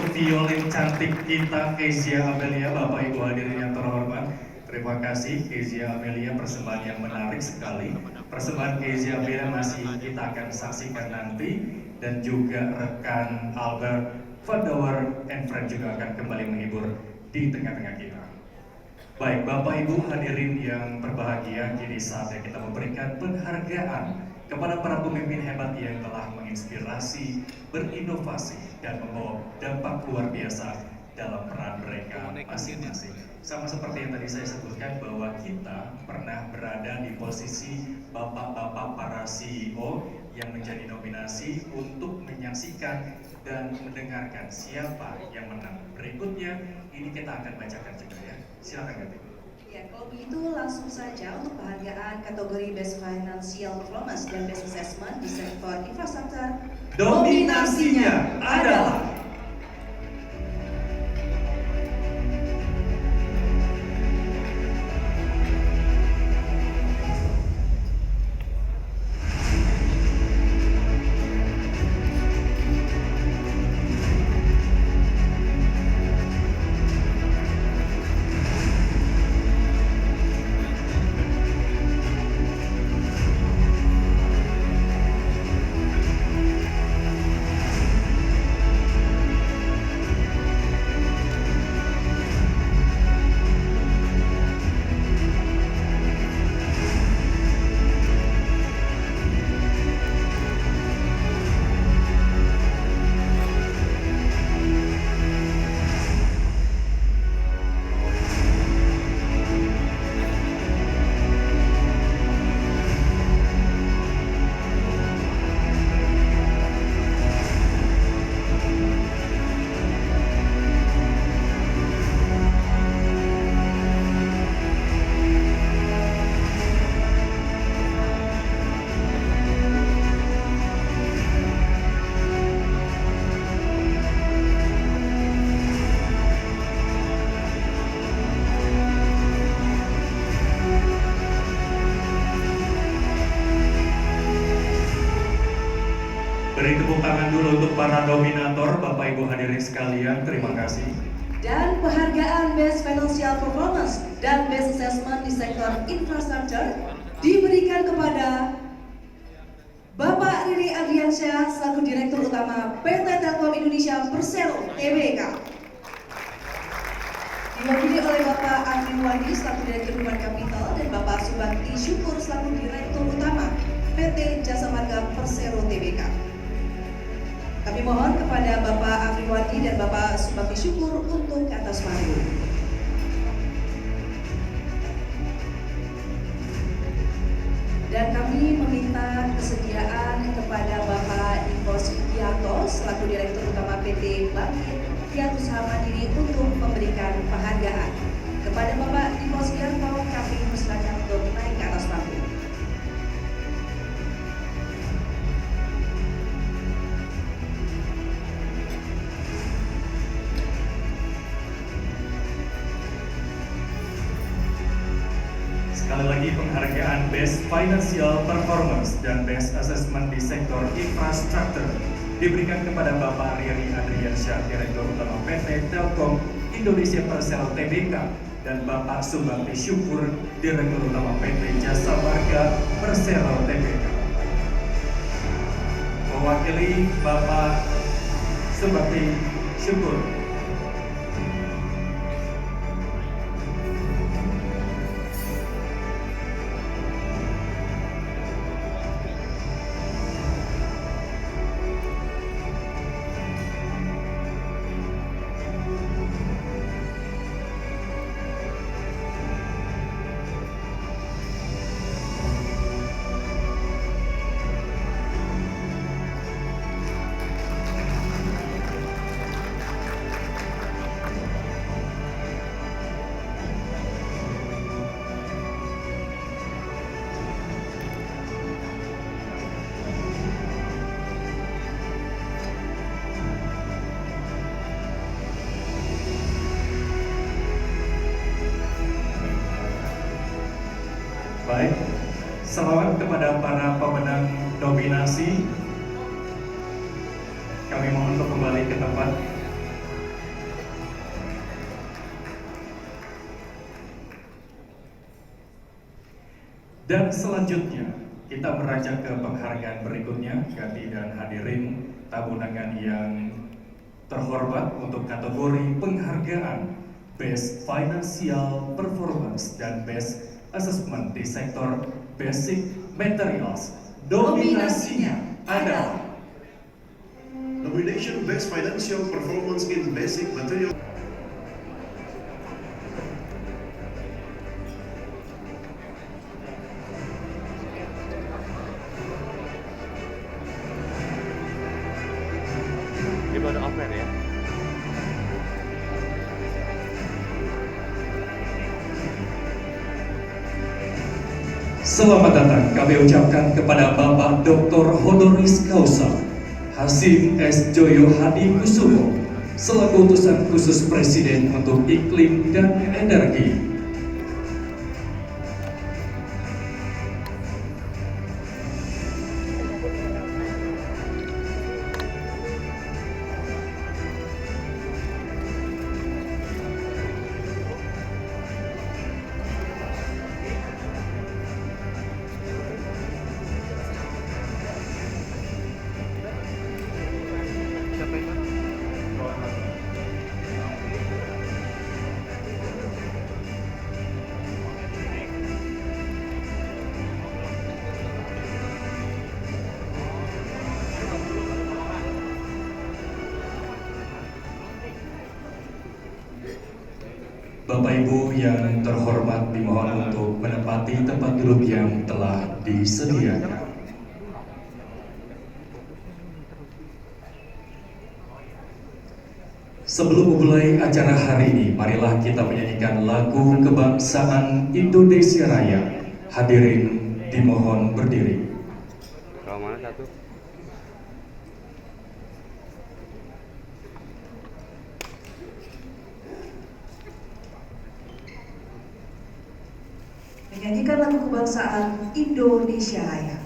untuk violin cantik kita Kezia Amelia. Bapak Ibu hadirin yang terhormat, terima kasih Kezia Amelia, persembahan yang menarik sekali. Persembahan Kezia Amelia masih kita akan saksikan nanti, dan juga rekan Albert Vandower and Friend juga akan kembali menghibur di tengah-tengah kita. Baik, Bapak Ibu hadirin yang berbahagia, kini saatnya kita memberikan penghargaan kepada para pemimpin hebat yang telah menginspirasi, berinovasi, dan membawa dampak luar biasa dalam peran mereka masing-masing. Sama seperti yang tadi saya sebutkan bahwa kita pernah berada di posisi bapak-bapak para CEO yang menjadi nominasi untuk menyaksikan dan mendengarkan siapa yang menang. Berikutnya ini kita akan bacakan juga ya. Silakan Gati. Ya, kalau begitu langsung saja untuk penghargaan kategori Best Financial Performance dan Best Assessment di sektor infrastruktur. Dominasinya adalah beri tepuk tangan dulu untuk para dominator, Bapak Ibu hadirin sekalian, terima kasih. Dan penghargaan Best Financial Performance dan Best Assessment di sektor infrastruktur diberikan kepada Bapak Riri Adriansyah selaku Direktur Utama PT Telkom Indonesia Persero Tbk. Diwakili oleh Bapak Afri Wadi selaku Direktur Human Capital dan Bapak Subakti Syukur selaku Direktur Utama PT Jasa Marga Persero Tbk. Kami mohon kepada Bapak Afri Wadi dan Bapak Subakti Syukur untuk ke atas panggung. Dan kami meminta kesediaan kepada Bapak Iko Sugianto selaku Direktur Utama PT Bangkit Kiat Usaha Mandiri untuk memberikan penghargaan. Kepada Bapak Iko Sugianto kami persilakan untuk naik ke atas panggung. Sekali lagi penghargaan Best Financial Performance dan Best Assessment di sektor infrastruktur diberikan kepada Bapak Riri Adriansyah, Direktur Utama PT Telkom Indonesia Persero Tbk, dan Bapak Subakti Syukur, Direktur Utama PT Jasa Marga Persero Tbk. Mewakili Bapak Subakti Syukur. Baik, selamat kepada para pemenang nominasi. Kami mohon untuk kembali ke tempat. Dan selanjutnya kita beranjak ke penghargaan berikutnya. Ganti dan hadirin tamu undangan yang terhormat untuk kategori penghargaan Best Financial Performance dan Best Assessment di sektor Basic Materials. Nominasinya adalah Nomination Best Financial Performance in Basic Material. Dia baru offer ya. Selamat datang kami ucapkan kepada Bapak Dr. Honoris Causa Hasim S. Joyo Hadi Kusumo selaku utusan khusus Presiden untuk Iklim dan Energi. Siapa itu? Bapak Ibu yang terhormat dimohon untuk menempati tempat duduk yang telah disediakan. Sebelum memulai acara hari ini, marilah kita menyanyikan lagu kebangsaan Indonesia Raya. Hadirin dimohon berdiri. Kalau mana satu? Menyanyikan lagu kebangsaan Indonesia Raya.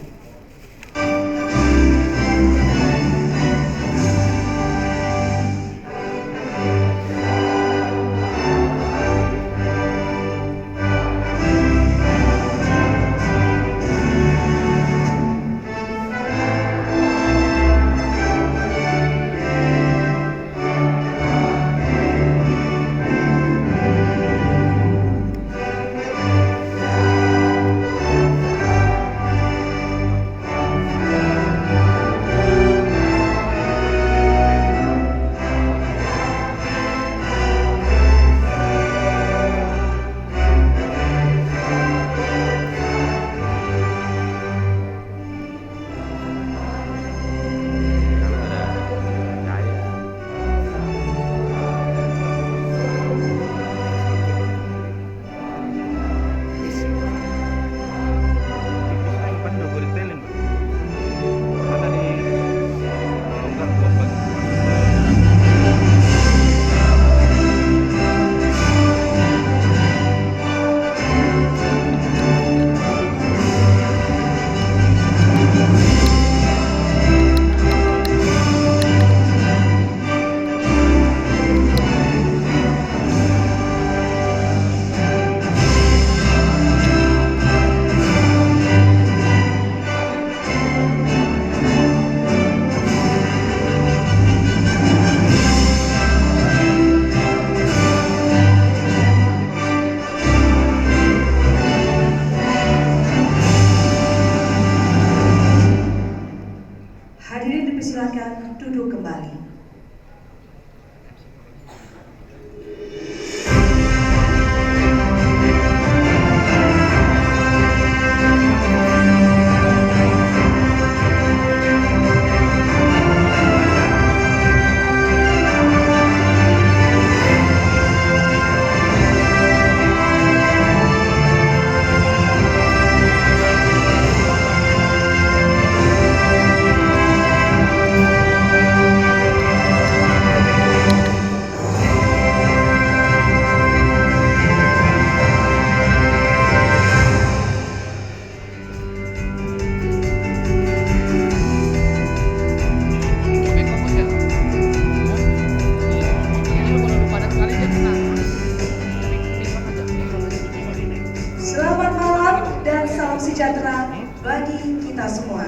kita semua.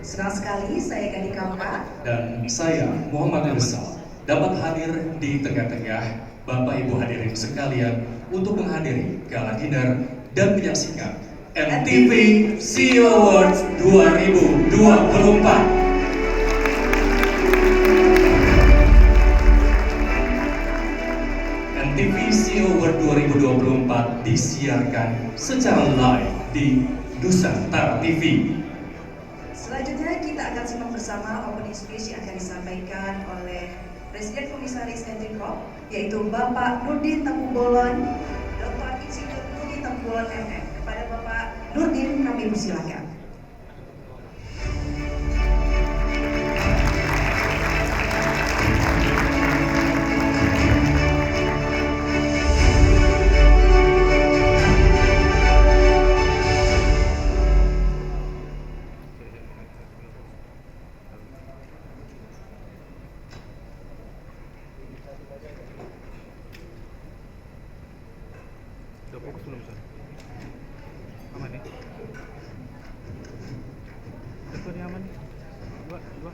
Senang sekali saya Gadi Kamka Dan saya Muhammad Rizal dapat hadir di tengah-tengah Bapak Ibu hadirin sekalian untuk menghadiri gala dinner dan menyaksikan MTV CEO Awards 2024. MTV CEO Award 2024 disiarkan secara live di Nusantara TV. Selanjutnya kita akan simak bersama opening speech yang akan disampaikan oleh Presiden Komisaris NT Corp, yaitu Bapak Nurdin Tambubolon, Dr. Insinyur Nurdin Tambubolon MM. Kepada Bapak Nurdin kami persilakan. Udah fokus belum, Sir? Aman ya? Udah nih aman nih. Dua.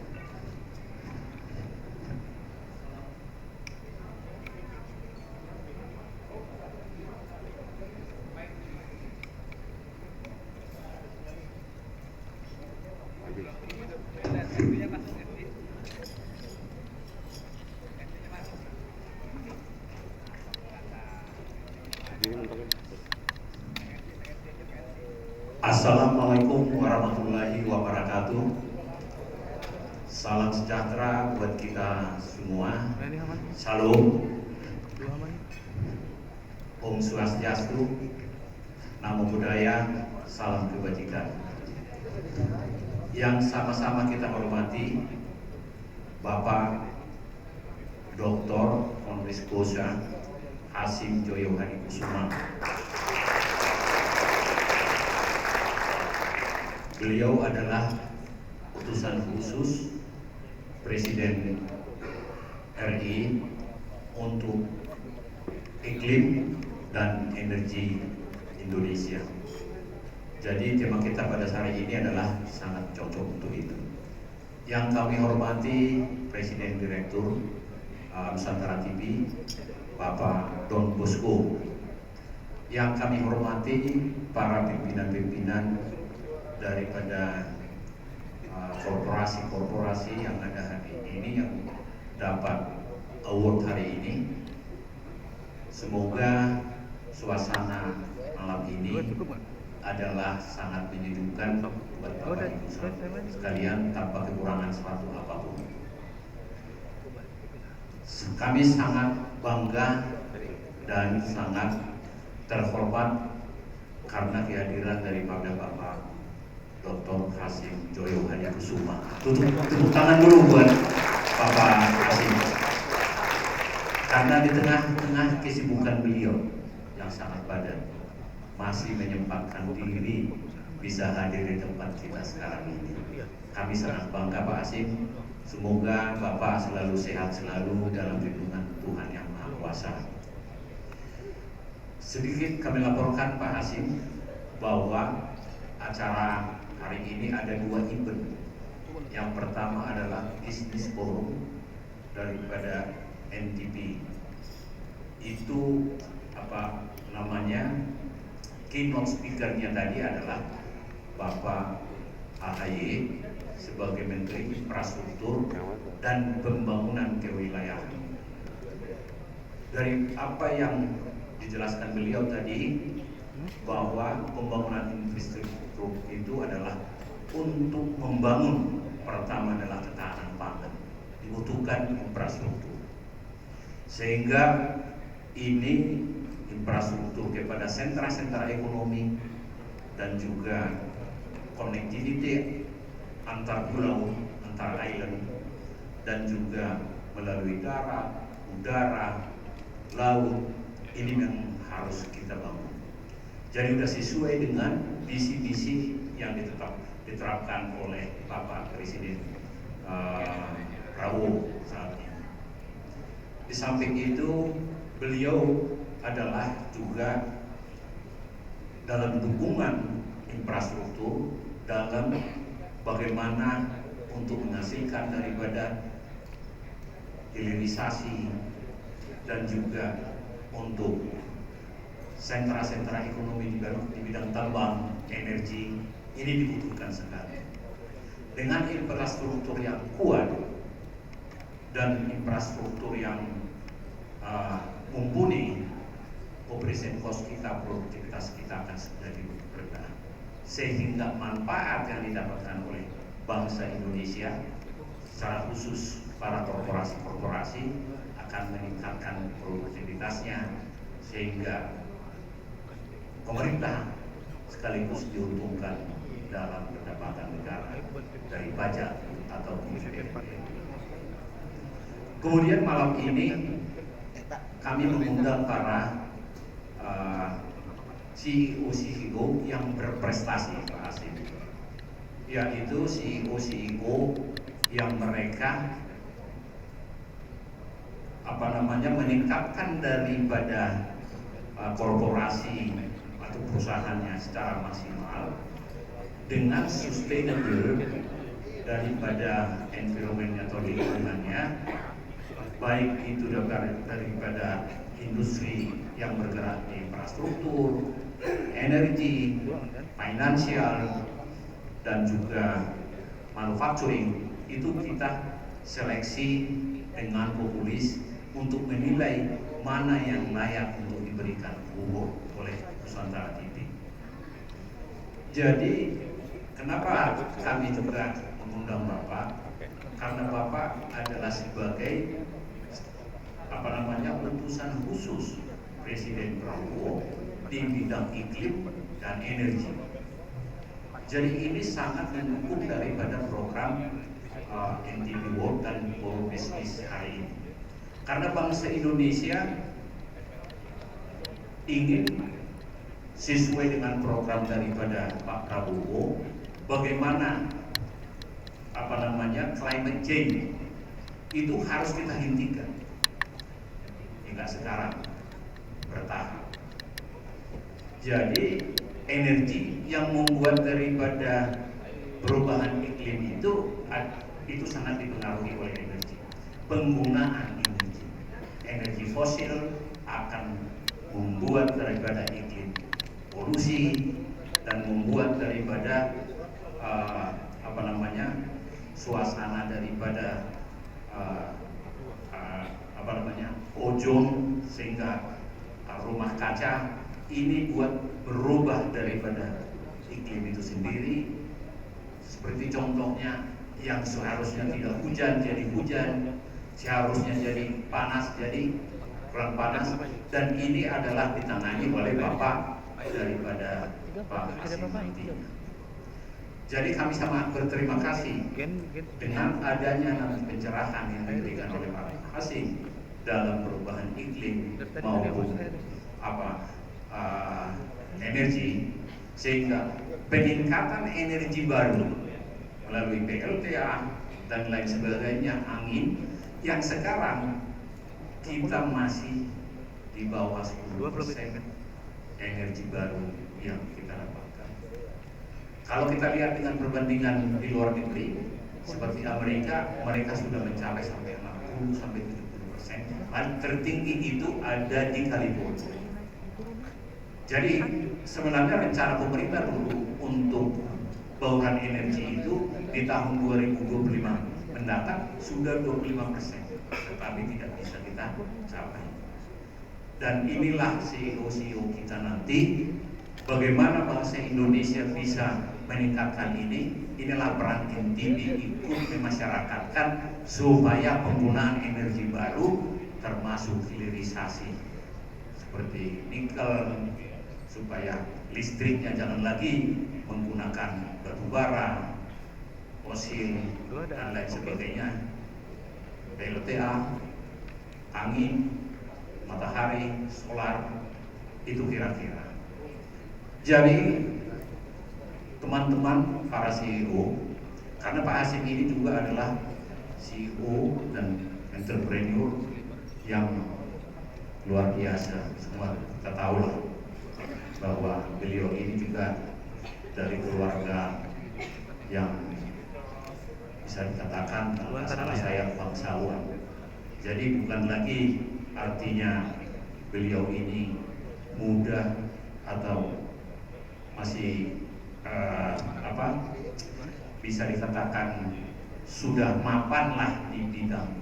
Assalamualaikum warahmatullahi wabarakatuh. Salam sejahtera buat kita semua. Ini aman. Shalom, Dua aman. Om Swastiastu, Namo Buddhaya, salam kebajikan. Yang sama-sama kita hormati Bapak Dr. Honoris Causa Hasim Joyo Hadikusuma. Beliau adalah utusan khusus Presiden RI untuk iklim dan energi Indonesia. Jadi tema kita pada hari ini adalah sangat cocok untuk itu. Yang kami hormati Presiden Direktur Nusantara TV, Bapak Don Bosco. Yang kami hormati para pimpinan-pimpinan daripada korporasi-korporasi yang ada hari ini yang dapat award hari ini. Semoga suasana malam ini adalah sangat menyejukkan buat Bapak Ibu sekalian tanpa kekurangan suatu apapun. Kami sangat bangga dan sangat terhormat karena kehadiran daripada Bapak Dr. Hasim Joyo Hadikusuma. Tepuk tangan dulu buat Bapak Hasim. Karena di tengah-tengah kesibukan beliau yang sangat padat, masih menyempatkan diri bisa hadir di tempat kita sekarang ini. Kami sangat bangga Pak Hasim. Semoga Bapak selalu sehat selalu dalam lindungan Tuhan Yang Maha Kuasa. Sedikit kami laporkan Pak Hasim bahwa acara hari ini ada dua event. Yang pertama adalah Business Forum daripada NTP. Itu apa namanya? Keynote speaker-nya tadi adalah Bapak AHY sebagai Menteri Infrastruktur dan Pembangunan Kewilayahan. Dari apa yang dijelaskan beliau tadi, bahwa pembangunan infrastruktur itu adalah untuk membangun, pertama adalah ketahanan pangan, dibutuhkan infrastruktur, sehingga ini infrastruktur kepada sentra-sentra ekonomi dan juga connectivity antar pulau, antar island, dan juga melalui darat, udara, laut, ini yang harus kita bangun. Jadi sudah sesuai dengan visi-visi yang diterapkan oleh Bapak Presiden Prabowo saat ini. Di samping itu, beliau adalah juga dalam dukungan infrastruktur dalam bagaimana untuk menghasilkan daripada hilirisasi dan juga untuk sentra-sentra ekonomi di bidang tambang, energi, ini dibutuhkan sekali. Dengan infrastruktur yang kuat dan infrastruktur yang mumpuni, operation cost kita, produktivitas kita akan jadi rendah, sehingga manfaat yang didapatkan oleh bangsa Indonesia, secara khusus para korporasi-korporasi, akan meningkatkan produktivitasnya, sehingga pemerintah sekaligus diuntungkan dalam pendapatan negara dari pajak atau kemudian malam ini kami mengundang para CEO yang berprestasi, Pak Hasim, yaitu CEO yang mereka meningkatkan daripada korporasi atau perusahaannya secara maksimal dengan sustainable daripada environment atau lingkungannya, baik itu daripada industri yang bergerak di infrastruktur, energi, finansial, dan juga manufacturing. Itu kita seleksi dengan populis untuk menilai mana yang layak untuk diberikan award oleh Nusantara TV. Jadi kenapa kami juga mengundang Bapak? Karena Bapak adalah sebagai utusan khusus Presiden Prabowo di bidang iklim dan energi. Jadi ini sangat mendukung daripada program NTB World dan World Business hari ini. Karena bangsa Indonesia ingin sesuai dengan program daripada Pak Prabowo, bagaimana climate change itu harus kita hentikan, hingga sekarang bertahap. Jadi energi yang membuat daripada perubahan iklim itu sangat dipengaruhi oleh energi. Penggunaan energi fosil akan membuat daripada iklim polusi dan membuat daripada suasana daripada ozon, sehingga rumah kaca ini buat berubah daripada iklim itu sendiri. Seperti contohnya, yang seharusnya tidak hujan jadi hujan, seharusnya jadi panas jadi kurang panas, dan ini adalah ditangani oleh Bapak daripada Pak Hasim nantinya. Jadi kami sangat berterima kasih dengan adanya nanti pencerahan yang diberikan oleh Pak Hasim dalam perubahan iklim maupun energi, sehingga peningkatan energi baru melalui PLTA dan lain sebagainya, angin, yang sekarang kita masih di bawah 10% energi baru yang kita dapatkan. Kalau kita lihat dengan perbandingan di luar negeri seperti Amerika, mereka sudah mencapai sampai 60 sampai 70%. Tertinggi itu ada di California. Jadi sebenarnya rencana pemerintah dulu untuk bauran energi itu di tahun 2025 mendatang sudah 25%, tetapi tidak bisa kita capai. Dan inilah CEO kita nanti, bagaimana bangsa Indonesia bisa meningkatkan ini. Inilah peran NTB ikut memasyarakatkan supaya penggunaan energi baru termasuk hilirisasi seperti nikel, supaya listriknya jangan lagi menggunakan batu bara, fosil, dan lain sebagainya, PLTA, angin, matahari, solar, itu kira-kira. Jadi teman-teman para CEO, karena Pak Hasim ini juga adalah CEO dan entrepreneur yang luar biasa, semua kita tahu lah bahwa beliau ini juga dari keluarga yang bisa dikatakan kalau salah saya bangsawan. Jadi bukan lagi artinya beliau ini muda atau masih bisa dikatakan sudah mapan lah di bidang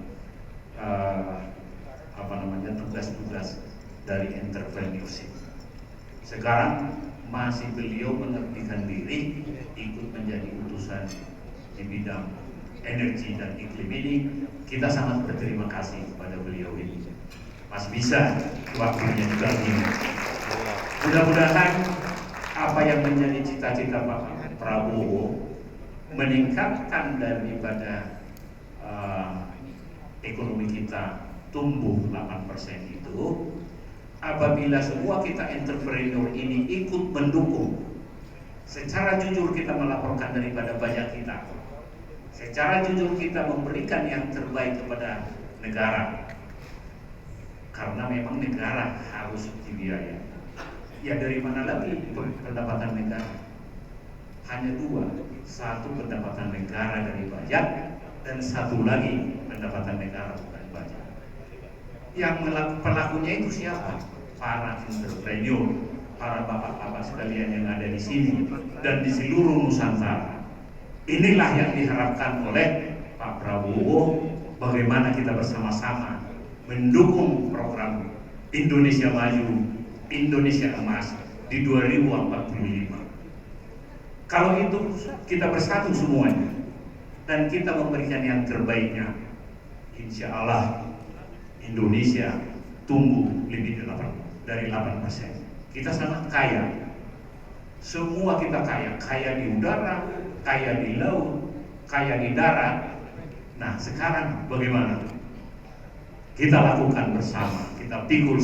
tugas-tugas dari entrepreneurship. Sekarang masih beliau mengabdikan diri ikut menjadi utusan di bidang energi dan iklim ini. Kita sangat berterima kasih kepada beliau ini. Mas bisa waktunya juga ini. Mudah-mudahan apa yang menjadi cita-cita Pak Prabowo meningkatkan daripada ekonomi kita tumbuh 8% itu, apabila semua kita entrepreneur ini ikut mendukung, secara jujur kita melaporkan daripada pajak kita, secara jujur kita memberikan yang terbaik kepada negara, karena memang negara harus dibiayai. Ya dari mana lagi pendapatan negara? Hanya dua, satu pendapatan negara dari pajak dan satu lagi pendapatan negara bukan pajak. Yang pelakunya itu siapa? Para entrepreneur, para bapak-bapak sekalian yang ada di sini dan di seluruh Nusantara. Inilah yang diharapkan oleh Pak Prabowo, bagaimana kita bersama-sama mendukung program Indonesia Maju, Indonesia Emas di 2045. Kalau itu kita bersatu semuanya dan kita memberikan yang terbaiknya, insya Allah Indonesia tumbuh lebih dari 8%. Kita sangat kaya. Semua kita kaya. Kaya di udara, kaya di laut, kaya di darat. Nah sekarang bagaimana? Kita lakukan bersama. Kita pikul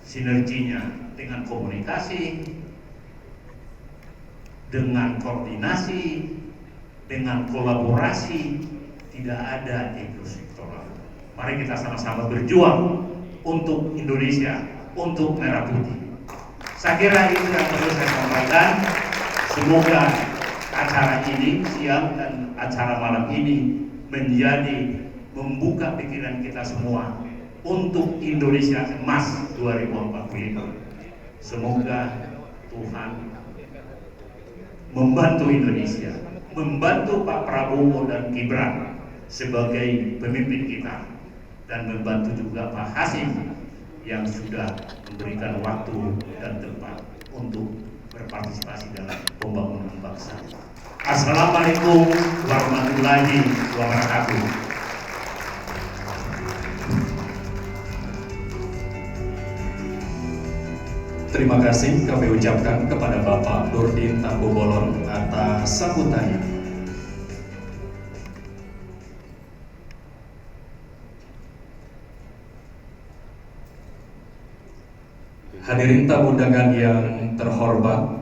sinerginya dengan komunikasi, dengan koordinasi, dengan kolaborasi. Tidak ada ego sektoral. Mari kita sama-sama berjuang untuk Indonesia, untuk Merah Putih. Saya kira itu yang perlu saya sampaikan. Semoga acara ini, siang dan acara malam ini menjadi membuka pikiran kita semua untuk Indonesia Emas 2045. Semoga Tuhan membantu Indonesia, membantu Pak Prabowo dan Gibran sebagai pemimpin kita, dan membantu juga Pak Hasim yang sudah memberikan waktu dan tempat untuk berpartisipasi dalam pembangunan bangsa. Assalamualaikum warahmatullahi wabarakatuh. Terima kasih kami ucapkan kepada Bapak Nurdin Tambobolon atas sambutannya. Hadirin tamu undangan yang terhormat,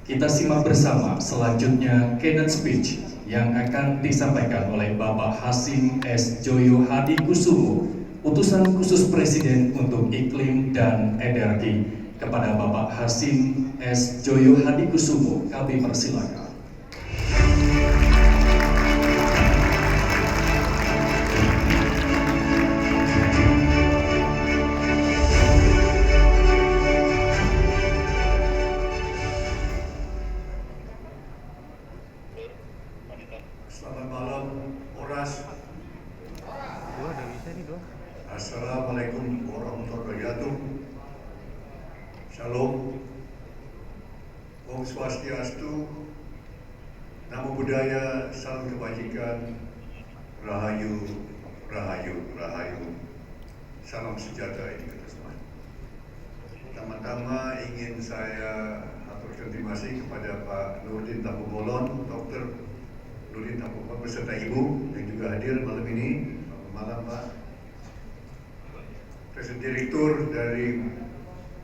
kita simak bersama selanjutnya keynote speech yang akan disampaikan oleh Bapak Hasim S. Joyo Hadikusumo, utusan khusus Presiden untuk Iklim dan Energi. Kepada Bapak Hasim S. Joyo Hadikusumo, kami persilakan. Selamat malam, Oras. Dua udah bisa nih dua. Assalamualaikum warahmatullahi wabarakatuh. Shalom. Om Swastiastu. Namo Buddhaya, salam kebajikan. Rahayu, rahayu, rahayu. Salam sejahtera ini kita semua. Pertama-tama ingin saya aturkan terima kasih kepada Pak Nurdin Tambobolon, Dr. Nurdin Tambobolon beserta Ibu yang juga hadir malam ini. Selamat malam Pak. Presiden Direktur dari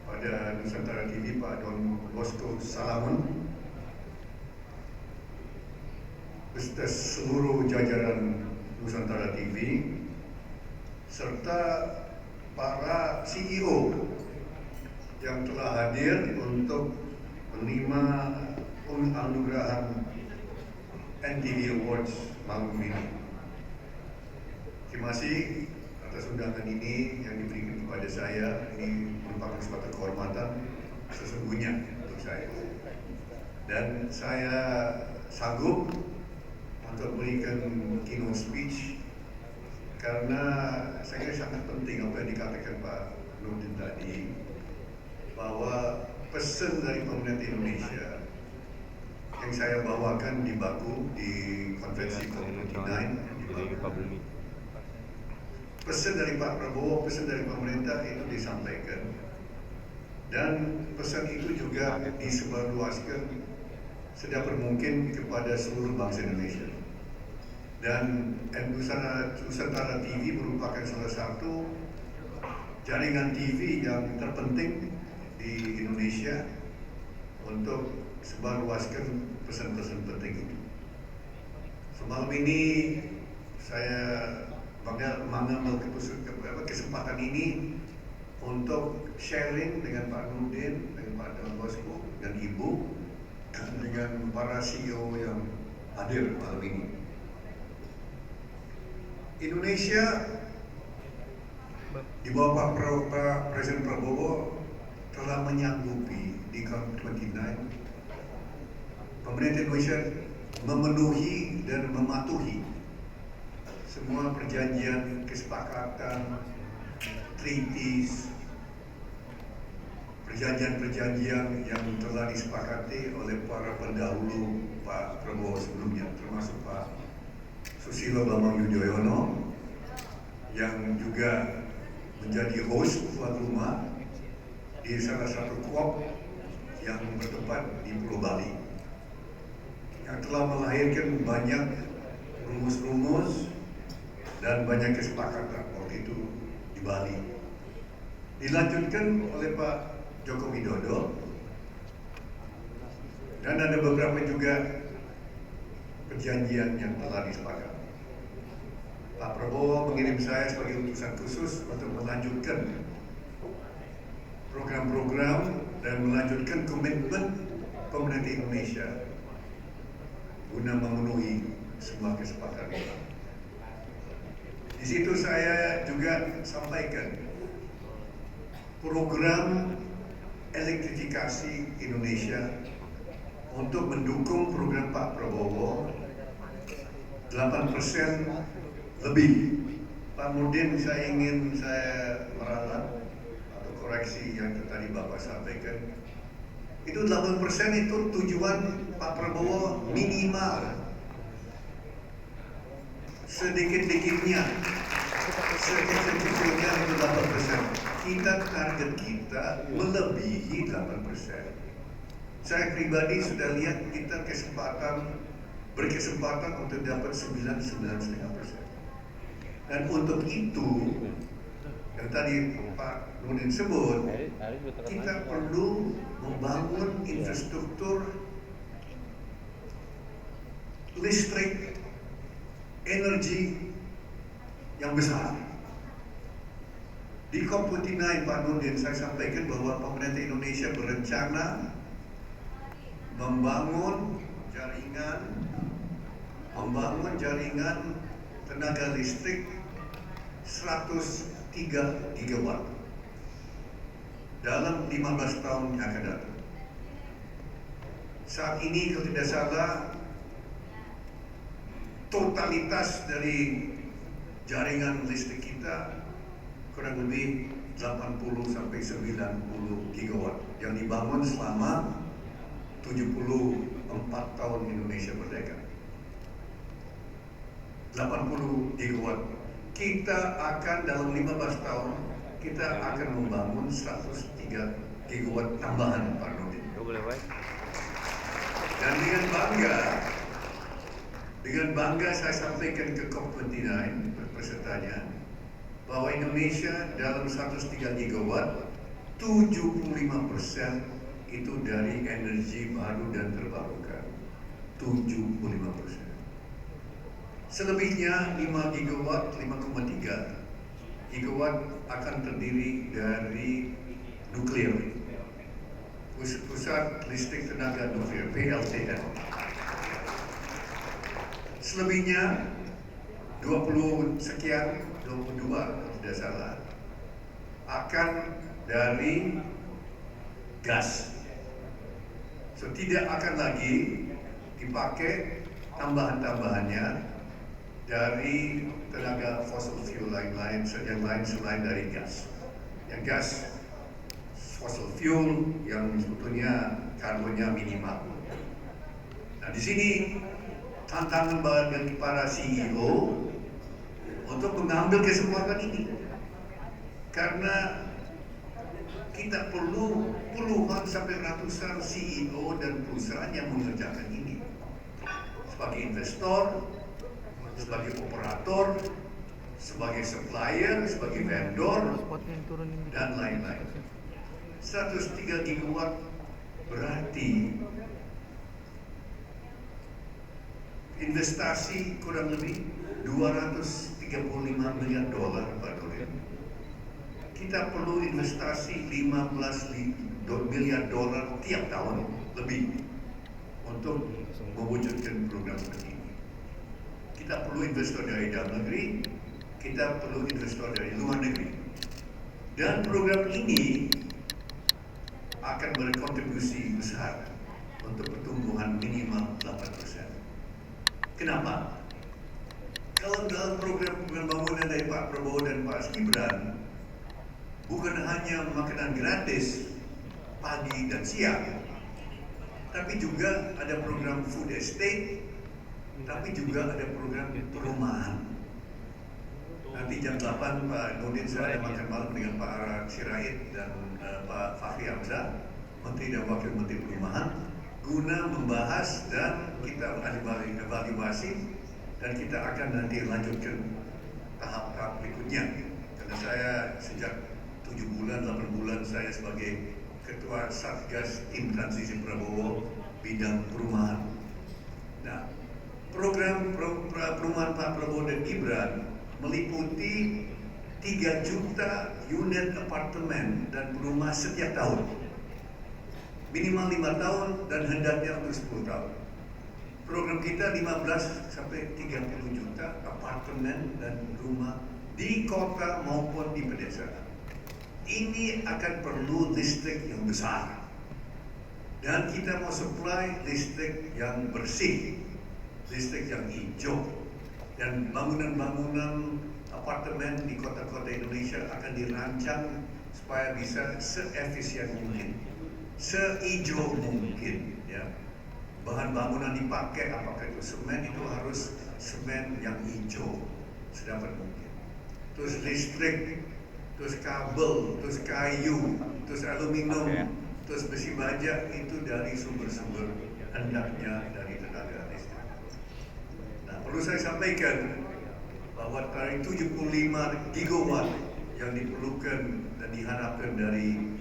pada Nusantara TV Pak Don Bosco Salamun, beserta seluruh jajaran Nusantara TV, serta para CEO yang telah hadir untuk menerima penganugerahan NTV Awards malam ini. Terima kasih atas undangan ini yang diberikan kepada saya. Ini merupakan suatu kehormatan sesungguhnya untuk saya. Dan saya sanggup untuk memberikan keynote speech karena saya kira sangat penting apa yang dikatakan Pak Nurdin tadi, bahwa pesan dari pemerintah Indonesia yang saya bawakan di Baku di konferensi COP29 di Baku, pesan dari Pak Prabowo, pesan dari pemerintah itu disampaikan, dan pesan itu juga disebarluaskan sedapat mungkin kepada seluruh bangsa Indonesia. Dan Nusantara TV merupakan salah satu jaringan TV yang terpenting di Indonesia untuk sebarluaskan pesan-pesan penting itu. Semalam ini saya mengambil kesempatan ini untuk sharing dengan Pak Nurdin, dengan Pak Don Bosco, dan Ibu, dan dengan para CEO yang hadir malam ini. Indonesia di bawah Pak Presiden Prabowo telah menyanggupi di COP29. Pemerintah Indonesia memenuhi dan mematuhi semua perjanjian, kesepakatan, treaties, perjanjian-perjanjian yang telah disepakati oleh para pendahulu Pak Prabowo sebelumnya, termasuk Pak Susilo Bambang Yudhoyono yang juga menjadi host tuan rumah di salah satu COP yang bertempat di Pulau Bali, yang telah melahirkan banyak rumus-rumus dan banyak kesepakatan waktu itu di Bali. Dilanjutkan oleh Pak Joko Widodo, dan ada beberapa juga perjanjian yang telah disepakati. Pak Prabowo mengirim saya sebagai utusan khusus untuk melanjutkan program-program dan melanjutkan komitmen pemerintah Indonesia guna memenuhi semua kesepakatan itu. Di situ saya juga sampaikan program elektrifikasi Indonesia untuk mendukung program Pak Prabowo 8% lebih. Pak Nurdin, saya ingin meralat atau koreksi yang tadi Bapak sampaikan. Itu 8% itu tujuan Pak Prabowo minimal. Sedikit-dikitnya, sekecil-kecilnya itu 8%. Target kita melebihi 8%. Saya pribadi sudah lihat kita berkesempatan untuk dapat 9,5%. Dan untuk itu, yang tadi Pak Nurdin sebut, kita perlu membangun infrastruktur listrik, energi yang besar. Di COP29 Pak Nurdin, saya sampaikan bahwa pemerintah Indonesia berencana membangun jaringan tenaga listrik 103 gigawatt dalam 15 tahun yang akan datang. Saat ini kalau tidak salah, totalitas dari jaringan listrik kita kurang lebih 80 sampai 90 gigawatt yang dibangun selama 74 tahun Indonesia merdeka. 80 gigawatt. Kita akan dalam 15 tahun kita akan membangun 103 gigawatt tambahan, Pak Nurdin. Dan dengan bangga saya sampaikan ke COP29 pesertanya bahwa Indonesia dalam 103 gigawatt 75% itu dari energi baru dan terbarukan. 75%. Selebihnya 5 gigawatt, 5,3 gigawatt akan terdiri dari nuklir, pusat listrik tenaga nuklir (PLTN). Selebihnya 20 sekian, 22 kalau tidak salah, akan dari gas. So tidak akan lagi dipakai tambahan-tambahannya dari tenaga fossil fuel yang lain selain dari gas. Yang gas fossil fuel yang sebetulnya karbonnya minimal. Nah di sini tantangan bagi para CEO untuk mengambil kesempatan ini, karena kita perlu puluhan sampai ratusan CEO dan perusahaan yang mengerjakan ini sebagai investor, sebagai operator, sebagai supplier, sebagai vendor, dan lain-lain. 103 gigawatt berarti investasi kurang lebih 235 miliar dolar Pak Nurdin. Kita perlu investasi 15 miliar dolar tiap tahun lebih untuk mewujudkan program seperti ini. Kita perlu investor dari dalam negeri, kita perlu investor dari luar negeri. Dan program ini akan berkontribusi besar untuk pertumbuhan minimal 8%. Kenapa? Kalau dalam program pembangunan dari Pak Prabowo dan Pak Gibran, bukan hanya makanan gratis pagi dan siang, tapi juga ada program food estate, tapi juga ada program perumahan. Nanti jam 8 Pak Nurdin saya makan malam dengan Pak Ara Sirait dan Pak Fahri Hamzah, Menteri dan Wakil Menteri Perumahan, guna membahas dan kita evaluasi dan kita akan nanti lanjutkan tahap-tahap berikutnya. Karena saya sejak 7 bulan, 8 bulan saya sebagai Ketua Satgas Tim Transisi Prabowo bidang perumahan. Nah, program perumahan Pak Prabowo dan Gibran meliputi 3 juta unit apartemen dan rumah setiap tahun. Minimal 5 tahun dan hendaknya untuk 10 tahun. Program kita 15 sampai 30 juta apartemen dan rumah di kota maupun di pedesaan. Ini akan perlu listrik yang besar. Dan kita mau supply listrik yang bersih, listrik yang hijau. Dan bangunan-bangunan apartemen di kota-kota Indonesia akan dirancang supaya bisa seefisien mungkin, sehijau mungkin, ya. Bahan bangunan dipakai, apakah itu semen, itu harus semen yang hijau sedapat mungkin. Terus listrik, terus kabel, terus kayu, terus aluminium, terus besi baja itu dari sumber-sumber hendaknya dari tenaga listrik. Nah, perlu saya sampaikan bahwa dari 75 gigawatt yang diperlukan dan diharapkan dari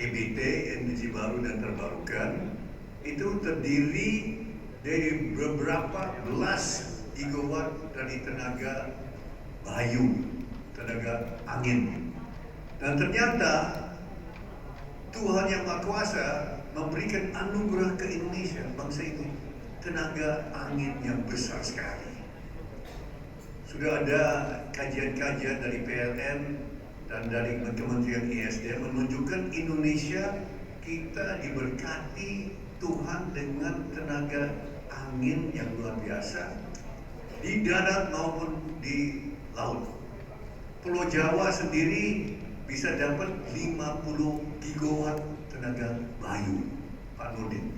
EBT, energi baru dan terbarukan, itu terdiri dari beberapa belas gigawatt dari tenaga bayu, tenaga angin. Dan ternyata Tuhan Yang Maha Kuasa memberikan anugerah ke Indonesia, bangsa ini, tenaga angin yang besar sekali. Sudah ada kajian-kajian dari PLN dan dari Kementerian ISDM menunjukkan Indonesia kita diberkati Tuhan dengan tenaga angin yang luar biasa di darat maupun di laut. Pulau Jawa sendiri bisa dapat 50 gigawatt tenaga bayu, Pak Nurdin.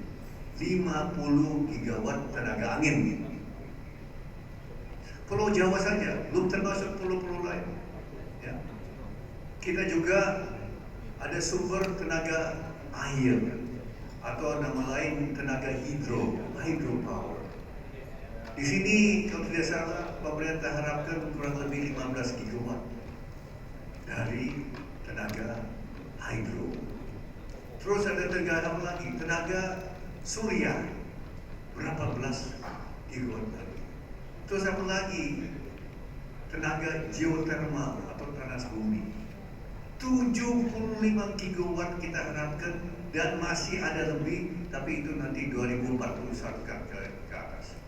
50 gigawatt tenaga angin. Pulau Jawa saja, belum termasuk pulau-pulau lain. Ya. Kita juga ada sumber tenaga air atau nama lain tenaga hydropower. Di sini kalau tidak salah pemerintah harapkan kurang lebih 15 gigawatt dari tenaga hidro. Terus ada tenaga apa lagi? Tenaga surya berapa belas gigawatt lagi. Terus apa lagi? Tenaga geothermal atau panas bumi. 75 gigawatt kita harapkan dan masih ada lebih, tapi itu nanti 2041 ke atas.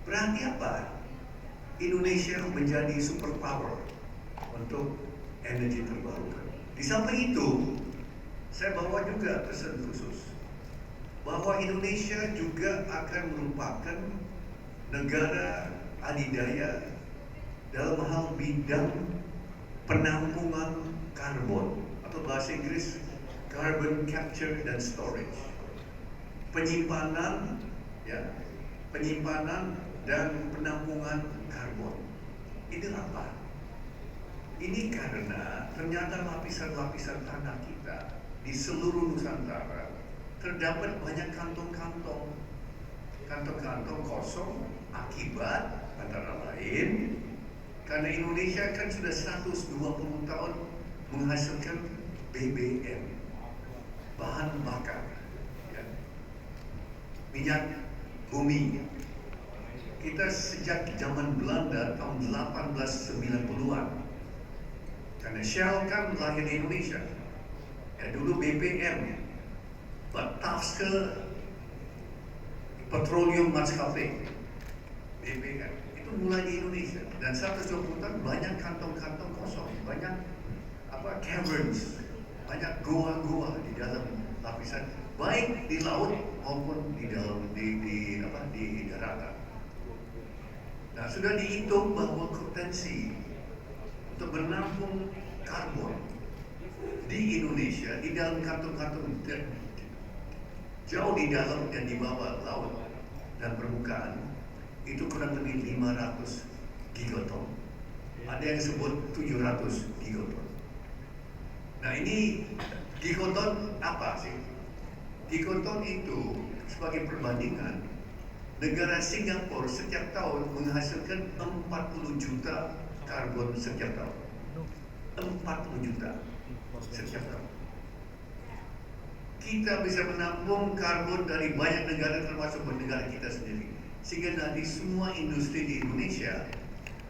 Berarti apa? Indonesia menjadi superpower untuk energi terbarukan. Di samping itu, saya bawa juga pesan khusus bahwa Indonesia juga akan merupakan negara adidaya dalam hal bidang penampungan karbon atau bahasa Inggris carbon capture dan storage. Penyimpanan dan penampungan karbon. Ini apa? Ini karena ternyata lapisan-lapisan tanah kita di seluruh Nusantara terdapat banyak kantong-kantong kosong akibat antara lain karena Indonesia kan sudah 120 tahun menghasilkan BBM, bahan bakar, ya, minyak bumi. Kita sejak zaman Belanda tahun 1890-an, karena Shell kan lahir di Indonesia. Ya, dulu BPM, Batavia Petroleum Maskapai, BPM, itu mulai di Indonesia. Dan 120 tahun banyak kantong-kantong kosong, banyak caverns, banyak goa-goa di dalam lapisan, baik di laut maupun di dalam di daratan. Nah, sudah dihitung bahwa potensi untuk menampung karbon di Indonesia di dalam kantong-kantong jauh di dalam dan di bawah laut dan permukaan itu kurang lebih 500 gigaton. Ada yang sebut 700 gigaton. Nah, ini gigaton apa sih? Gigaton itu sebagai perbandingan, negara Singapura setiap tahun menghasilkan 40 juta karbon setiap tahun. 40 juta setiap tahun. Kita bisa menampung karbon dari banyak negara termasuk negara kita sendiri. Sehingga nanti semua industri di Indonesia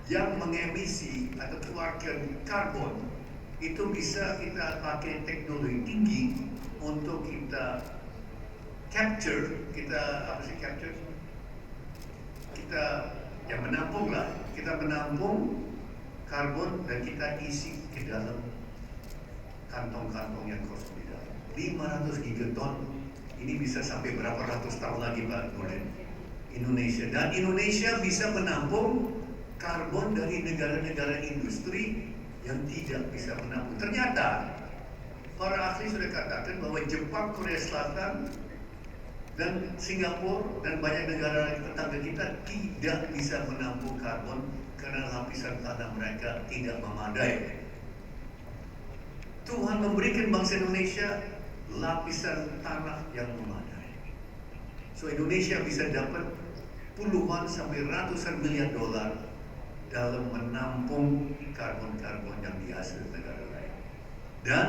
yang mengemisi atau keluarkan karbon itu bisa kita pakai teknologi tinggi untuk kita capture, kita menampung lah, kita menampung karbon dan kita isi ke dalam kantong-kantong yang kosong di dalam. 500 gigaton ini bisa sampai berapa ratus tahun lagi Pak Nurdin. Indonesia, dan Indonesia bisa menampung karbon dari negara-negara industri yang tidak bisa menampung. Ternyata para ahli sudah katakan bahwa Jepang, Korea Selatan, dan Singapura dan banyak negara tetangga kita tidak bisa menampung karbon karena lapisan tanah mereka tidak memadai. Tuhan memberikan bangsa Indonesia lapisan tanah yang memadai. So Indonesia bisa dapat puluhan sampai ratusan miliar dolar dalam menampung karbon-karbon yang dihasilkan negara lain dan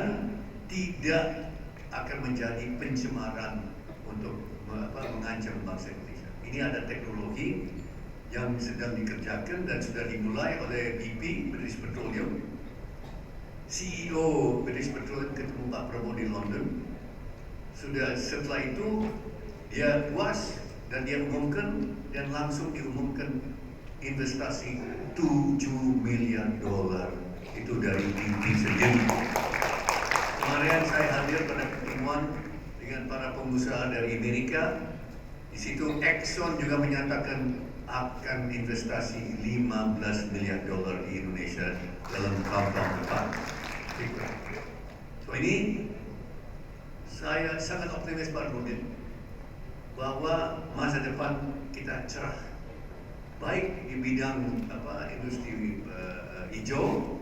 tidak akan menjadi pencemaran untuk mengancam bangsa Indonesia. Ini ada teknologi yang sedang dikerjakan dan sudah dimulai oleh BP, British Petroleum. CEO British Petroleum ketemu Pak Prabowo di London. Setelah itu dia puas dan dia umumkan dan langsung diumumkan investasi 7 miliar dolar itu dari BP sendiri. Kemarin saya hadir pada pertemuan dengan para pengusaha dari Amerika. Di situ Exxon juga menyatakan akan investasi 15 miliar dolar di Indonesia dalam tahun depan. So ini saya sangat optimis Pak Nurdin bahwa masa depan kita cerah, baik di bidang industri hijau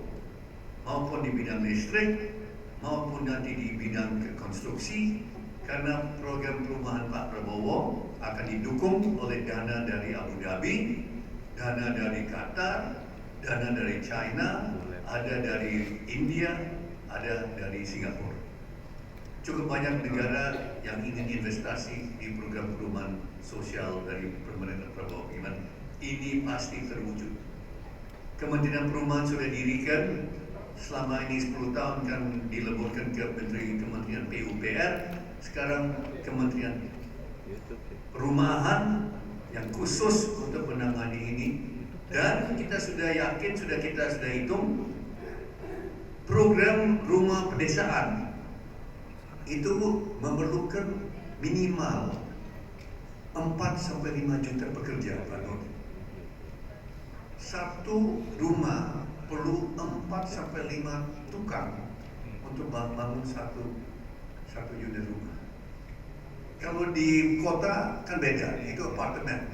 maupun di bidang listrik maupun nanti di bidang konstruksi, karena program perumahan Pak Prabowo akan didukung oleh dana dari Abu Dhabi, dana dari Qatar, dana dari China, ada dari India, ada dari Singapura. Cukup banyak negara yang ingin investasi di program perumahan sosial dari pemerintah Prabowo. Ini pasti terwujud. Kementerian Perumahan sudah didirikan, selama ini 10 tahun kan dileburkan ke Kementerian PUPR, sekarang Kementerian Perumahan yang khusus untuk menangani ini, dan kita sudah yakin, kita sudah hitung program rumah pedesaan itu memerlukan minimal 4-5 juta pekerja, Pak Nur. Satu rumah perlu 4-5 tukang untuk bangun satu unit rumah. Kalau di kota kan beda, itu apartemen.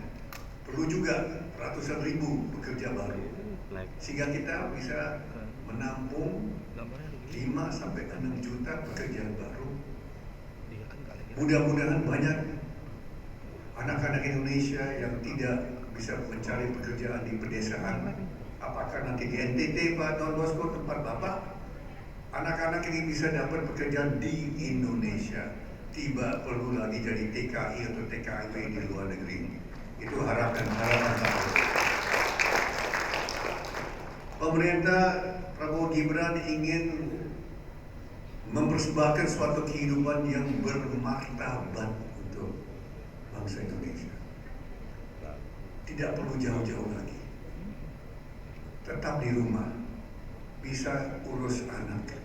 Perlu juga ratusan ribu pekerja baru. Sehingga kita bisa menampung 5-6 juta pekerja baru. Mudah-mudahan banyak anak-anak Indonesia yang tidak bisa mencari pekerjaan di pedesaan. Apakah nanti di NTT, Pak Don Bosco, tempat Bapak, anak-anak ini bisa dapat pekerjaan di Indonesia. Tidak perlu lagi jadi TKI atau TKIP di luar negeri. Itu harapan saya. Pemerintah Prabowo Gibran ingin mempersembahkan suatu kehidupan yang bermartabat untuk bangsa Indonesia. Tidak perlu jauh-jauh lagi. Tetap di rumah, bisa urus anak,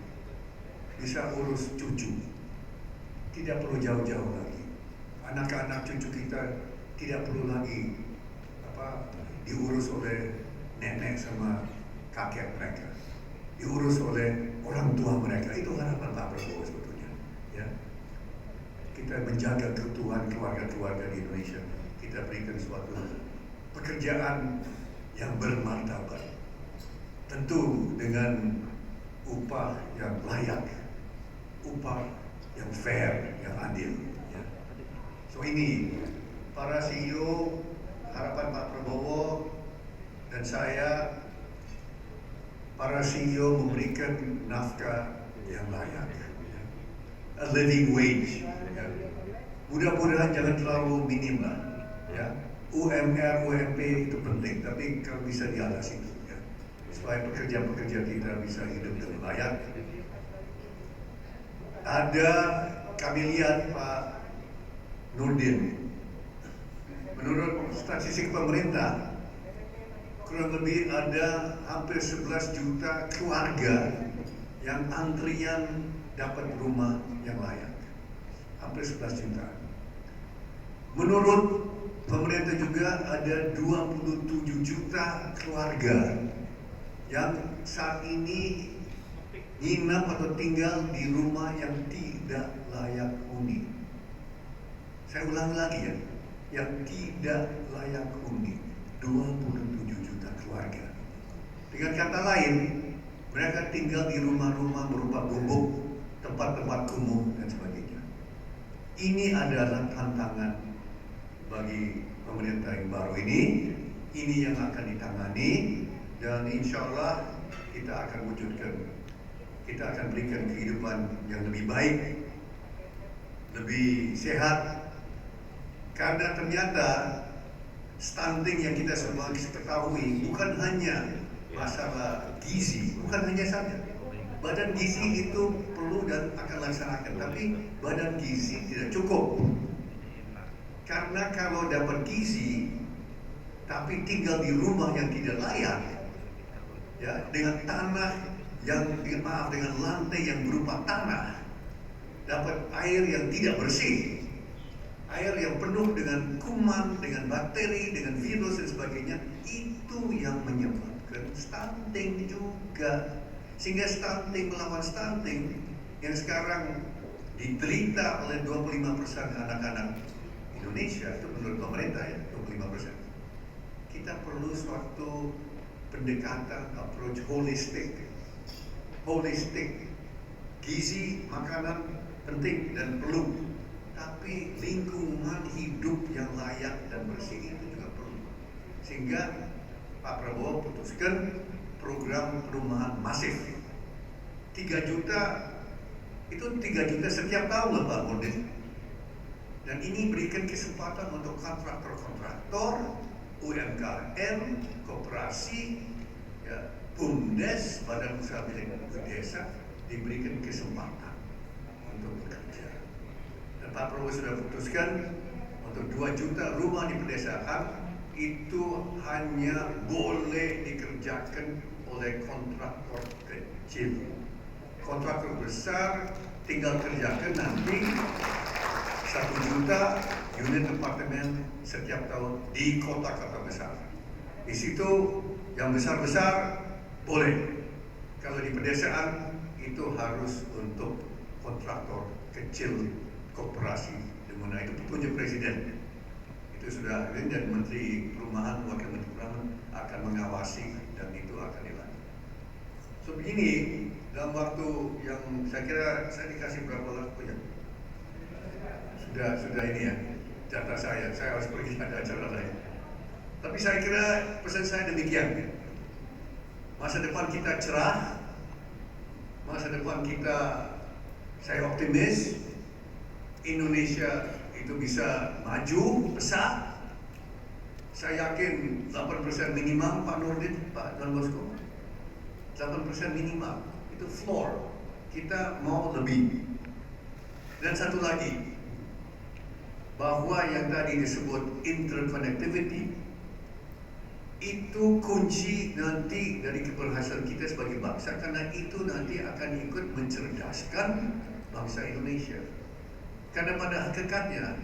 bisa urus cucu. Tidak perlu jauh-jauh lagi. Anak-anak cucu kita tidak perlu lagi diurus oleh nenek sama kakek mereka, diurus oleh orang tua mereka. Itu harapan Pak Prabowo sebetulnya. Ya, kita menjaga keutuhan keluarga-keluarga di Indonesia. Kita berikan suatu pekerjaan yang bermartabat, tentu dengan upah yang layak, upah yang fair, yang adil. Ya. So ini para CEO, harapan Pak Prabowo dan saya, para CEO memberikan nafkah yang layak, ya. A living wage. Ya. Mudah-mudahan jangan terlalu minim lah. Ya. UMR, UMP itu penting, tapi kalau bisa di atas itu, ya. Supaya pekerja-pekerja kita bisa hidup dengan layak. Ada, kami lihat Pak Nurdin, menurut statistik pemerintah, kurang lebih ada hampir 11 juta keluarga yang antrian dapat rumah yang layak. Hampir 11 juta. Menurut pemerintah juga ada 27 juta keluarga yang saat ini nginap atau tinggal di rumah yang tidak layak huni. Saya ulangi lagi ya, yang tidak layak huni, 27 juta keluarga. Dengan kata lain, mereka tinggal di rumah-rumah berupa gubuk, tempat-tempat kumuh dan sebagainya. Ini adalah tantangan bagi pemerintah yang baru ini yang akan ditangani, dan insya Allah kita akan wujudkan. Kita akan berikan kehidupan yang lebih baik, lebih sehat. Karena ternyata stunting yang kita semua ketahui bukan hanya masalah gizi, bukan hanya saja. Badan gizi itu perlu dan akan laksanakan, tapi badan gizi tidak cukup. Karena kalau dapat gizi, tapi tinggal di rumah yang tidak layak, ya, dengan tanah dengan lantai yang berupa tanah, dapat air yang tidak bersih, air yang penuh dengan kuman, dengan bakteri, dengan virus dan sebagainya, itu yang menyebabkan stunting juga. Sehingga stunting melawan stunting yang sekarang diderita oleh 25% anak-anak Indonesia, itu menurut pemerintah ya, 25%. Kita perlu suatu pendekatan, approach holistik. Gizi, makanan penting dan perlu, tapi lingkungan hidup yang layak dan bersih itu juga perlu. Sehingga Pak Prabowo putuskan program perumahan masif 3 juta, itu 3 juta setiap tahun lah Pak Nurdin. Dan ini berikan kesempatan untuk kontraktor-kontraktor, UMKM, koperasi, ya, BUMDes, Badan Usaha Milik Desa, diberikan kesempatan untuk bekerja. Dan Pak Prabowo sudah putuskan untuk 2 juta rumah di pedesaan itu hanya boleh dikerjakan oleh kontraktor kecil. Kontraktor besar tinggal kerjakan nanti 1 juta unit apartemen setiap tahun di kota-kota besar. Di situ yang besar-besar boleh. Kalau di pedesaan itu harus untuk kontraktor kecil, koperasi, di mana itu petunjuk presiden. Itu sudah ada dan Menteri Perumahan, Wakil Menteri Perumahan akan mengawasi dan itu akan dilakukan. So begini, dalam waktu yang saya kira saya dikasih berapa waktu ya? Sudah ini ya, jatah saya harus pergi ada acara lain. Tapi saya kira pesan saya demikian. Masa depan kita cerah, masa depan kita, saya optimis, Indonesia itu bisa maju, besar. Saya yakin 8% minimal, Pak Nurdin, Pak Don Bosco. 8% minimal, itu floor. Kita mau lebih. Dan satu lagi, bahwa yang tadi disebut interconnectivity itu kunci nanti dari keberhasilan kita sebagai bangsa, karena itu nanti akan ikut mencerdaskan bangsa Indonesia. Karena pada hakikatnya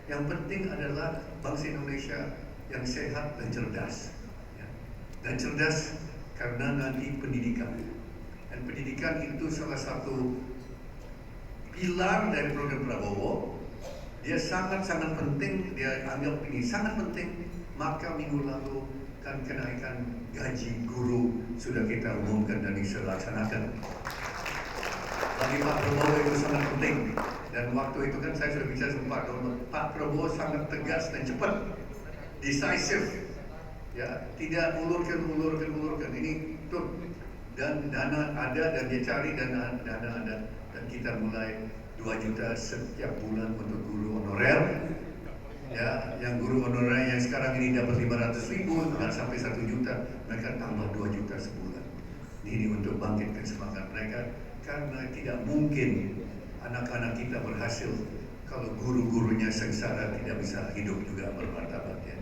yang penting adalah bangsa Indonesia yang sehat dan cerdas, ya. Dan cerdas karena nanti pendidikan, dan pendidikan itu salah satu pilar dari program Prabowo. Dia sangat-sangat penting, dia anggap ini sangat penting. Maka minggu lalu kan kenaikan gaji guru sudah kita umumkan dan dilaksanakan. Bagi Pak Prabowo itu sangat penting. Dan waktu itu kan saya sudah bicara sama Pak Prabowo sangat tegas dan cepat, decisive, ya, tidak ulurkan. Ini tuh, dan dana ada dan dia cari dana ada, dan kita mulai 2 juta setiap bulan untuk guru honorer. Ya, yang guru honorer yang sekarang ini dapat 500.000 nggak sampai 1 juta, mereka tambah 2 juta sebulan. Ini untuk bangkitkan semangat mereka, karena tidak mungkin anak-anak kita berhasil kalau guru-gurunya sengsara, tidak bisa hidup juga bermartabat, ya.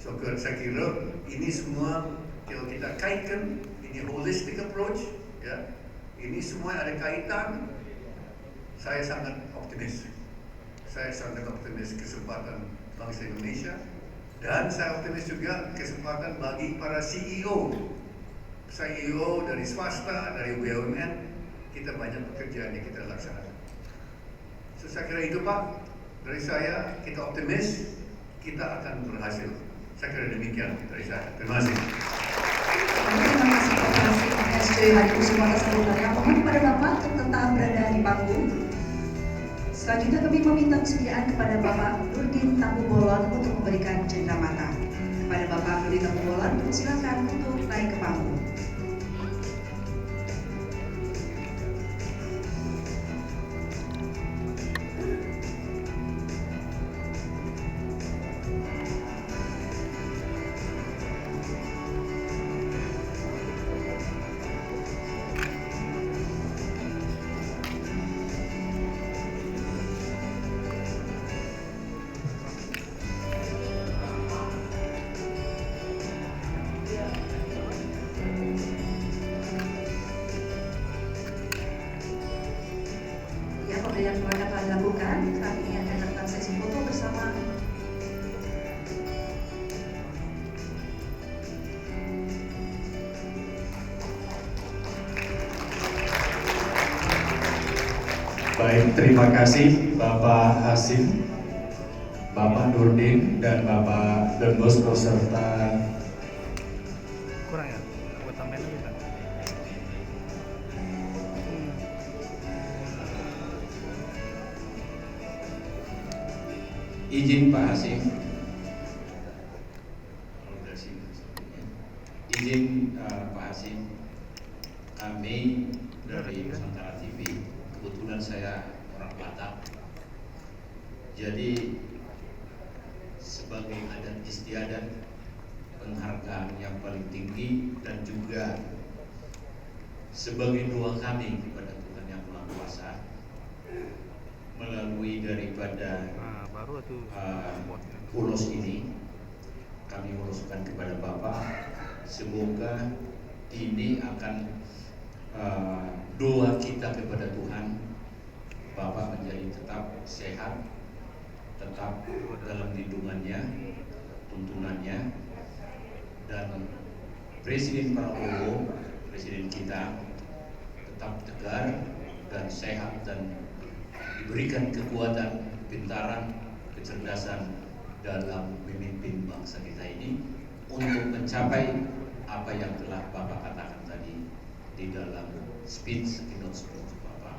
So saya kira ini semua kalau kita kaitkan, ini holistic approach, ya. Ini semua ada kaitan. Saya sangat optimis. Saya sangat optimis kesempatan bangsa Indonesia, dan saya optimis juga kesempatan bagi para CEO dari swasta, dari BUMN. Kita banyak pekerjaan yang kita laksanakan. So, saya kira itu Pak, dari saya, kita optimis, kita akan berhasil. Saya kira demikian dari saya. Terima kasih. Terima kasih Pak Hasim SC Hadikusuma atas sambutannya. Mohon kepada Bapak untuk tetap berada di panggung. Selanjutnya kami meminta kesediaan kepada Bapak Nurdin Tambubolon untuk memberikan cenderamata. Kepada Bapak Nurdin Tambubolon, silakan untuk naik ke panggung. Yang akan dilakukan saat ini akan dilakukan sesi foto bersama. Baik, terima kasih Bapak Hasim, Bapak Nurdin, dan Bapak Don Bosco serta Kurang ya? Buat tambahin lagi kan? Izin Pak Hasim, Pak Hasim, kami dari Nusantara TV, kebetulan saya orang Batak, jadi sebagai adat istiadat, penghargaan yang paling tinggi, dan juga sebagai doa kami kepada Tuhan Yang Maha Kuasa, melalui daripada Nah, baru tuh. ulos ini kami uluskan kepada Bapak, semoga ini akan doa kita kepada Tuhan, Bapak menjadi tetap sehat, tetap dalam lindungannya, tuntunannya, dan Presiden Prabowo, Presiden kita tetap tegar dan sehat dan diberikan kekuatan, pintaran, kecerdasan dalam memimpin bangsa kita ini untuk mencapai apa yang telah Bapak katakan tadi di dalam keynote speech Bapak.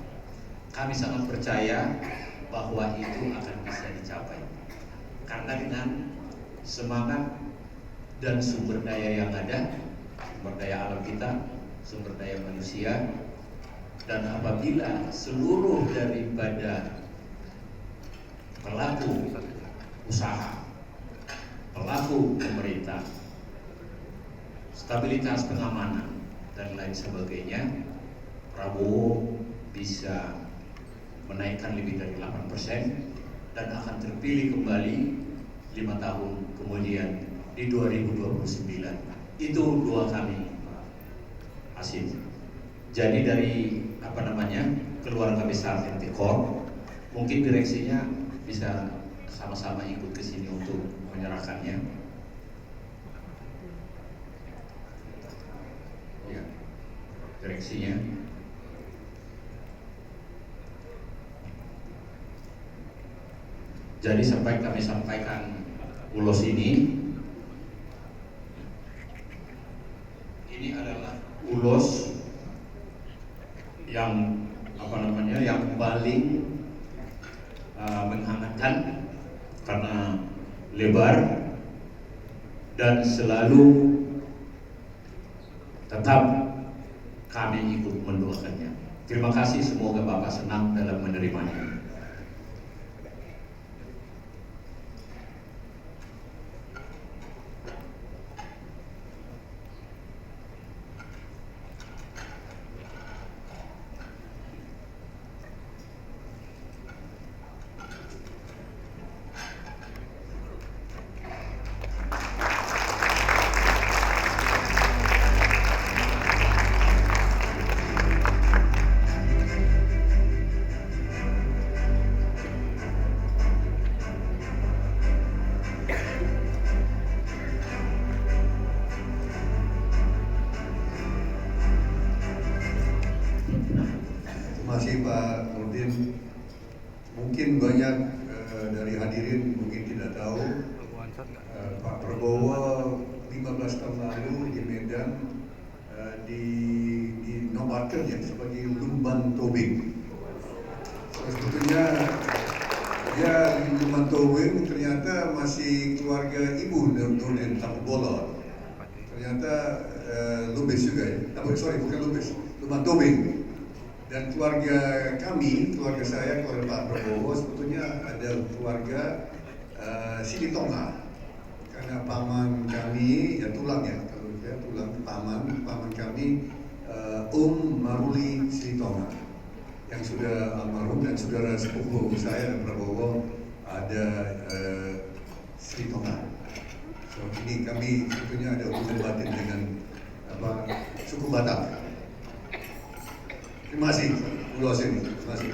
Kami sangat percaya bahwa itu akan bisa dicapai karena dengan semangat dan sumber daya yang ada, sumber daya alam kita, sumber daya manusia, dan apabila seluruh daripada pelaku usaha, pelaku pemerintah, stabilitas pengamanan dan lain sebagainya, Prabowo bisa menaikkan lebih dari 8% dan akan terpilih kembali 5 tahun kemudian di 2029. Itu doa kami, Pak Hasim. Jadi dari keluarga besar MT Corp, mungkin direksinya bisa sama-sama ikut ke sini untuk menyerahkannya. Ya, direksinya. Jadi sampai kami sampaikan ulos ini adalah ulos yang yang paling menghangatkan karena lebar dan selalu tetap kami ikut mendoakannya. Terima kasih, semoga Bapak senang dalam menerimanya. Terima kasih Pak Nurdin. Mungkin banyak dari hadirin mungkin tidak tahu Pak Prabowo 15 tahun lalu di Medan dinobatkan ya sebagai lumban tobing. Sebetulnya dia lumban tobing ternyata masih keluarga ibu Nurdin Takubolon. Ternyata Lubis juga ya. Bukan Lubis, lumban tobing. Dan keluarga kami, keluarga saya, keluarga Pak Prabowo sebetulnya ada keluarga Silitonga. Karena paman kami, ya tulang ya, kalau saya tulang paman kami Maruli Silitonga yang sudah almarhum, dan saudara sepupu saya dan Prabowo ada Silitonga. So ini kami sebetulnya ada hubungan batin dengan suku Batak. Terima kasih, ulos ini. Terima kasih.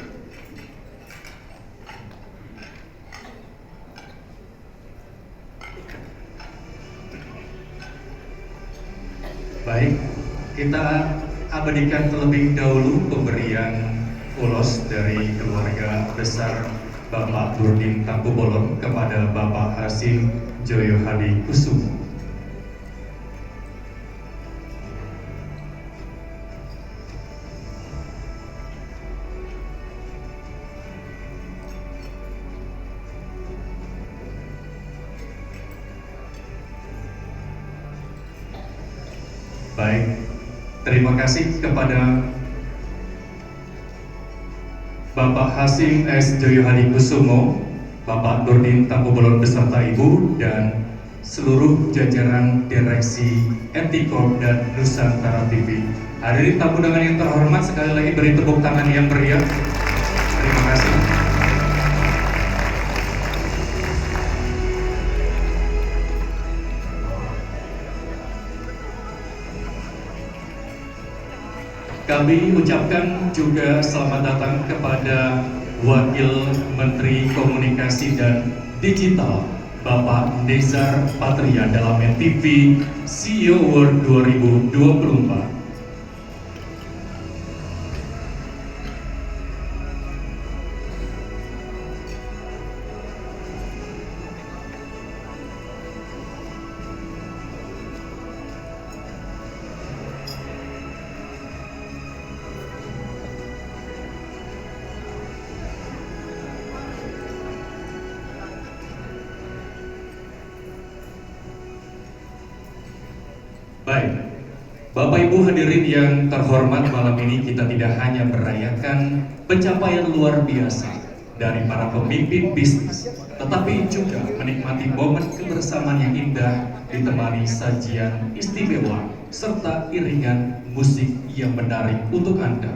Baik, kita abadikan terlebih dahulu pemberian ulos dari keluarga besar Bapak Nurdin Takubolon kepada Bapak Hasim Joyo Hadi Kusumo. Baik, terima kasih kepada Bapak Hasim S. Joyo Hadi Kusumo, Bapak Nurdin Takubolon beserta Ibu, dan seluruh jajaran direksi MT Corp dan Nusantara TV. Hadirin tamu undangan yang terhormat, sekali lagi beri tepuk tangan yang meriah. Terima kasih. Kami ucapkan juga selamat datang kepada Wakil Menteri Komunikasi dan Digital Bapak Nezar Patria dalam MTV CEO Award 2024. Baik, Bapak Ibu hadirin yang terhormat, malam ini kita tidak hanya merayakan pencapaian luar biasa dari para pemimpin bisnis, tetapi juga menikmati momen kebersamaan yang indah ditemani sajian istimewa serta iringan musik yang menarik untuk Anda.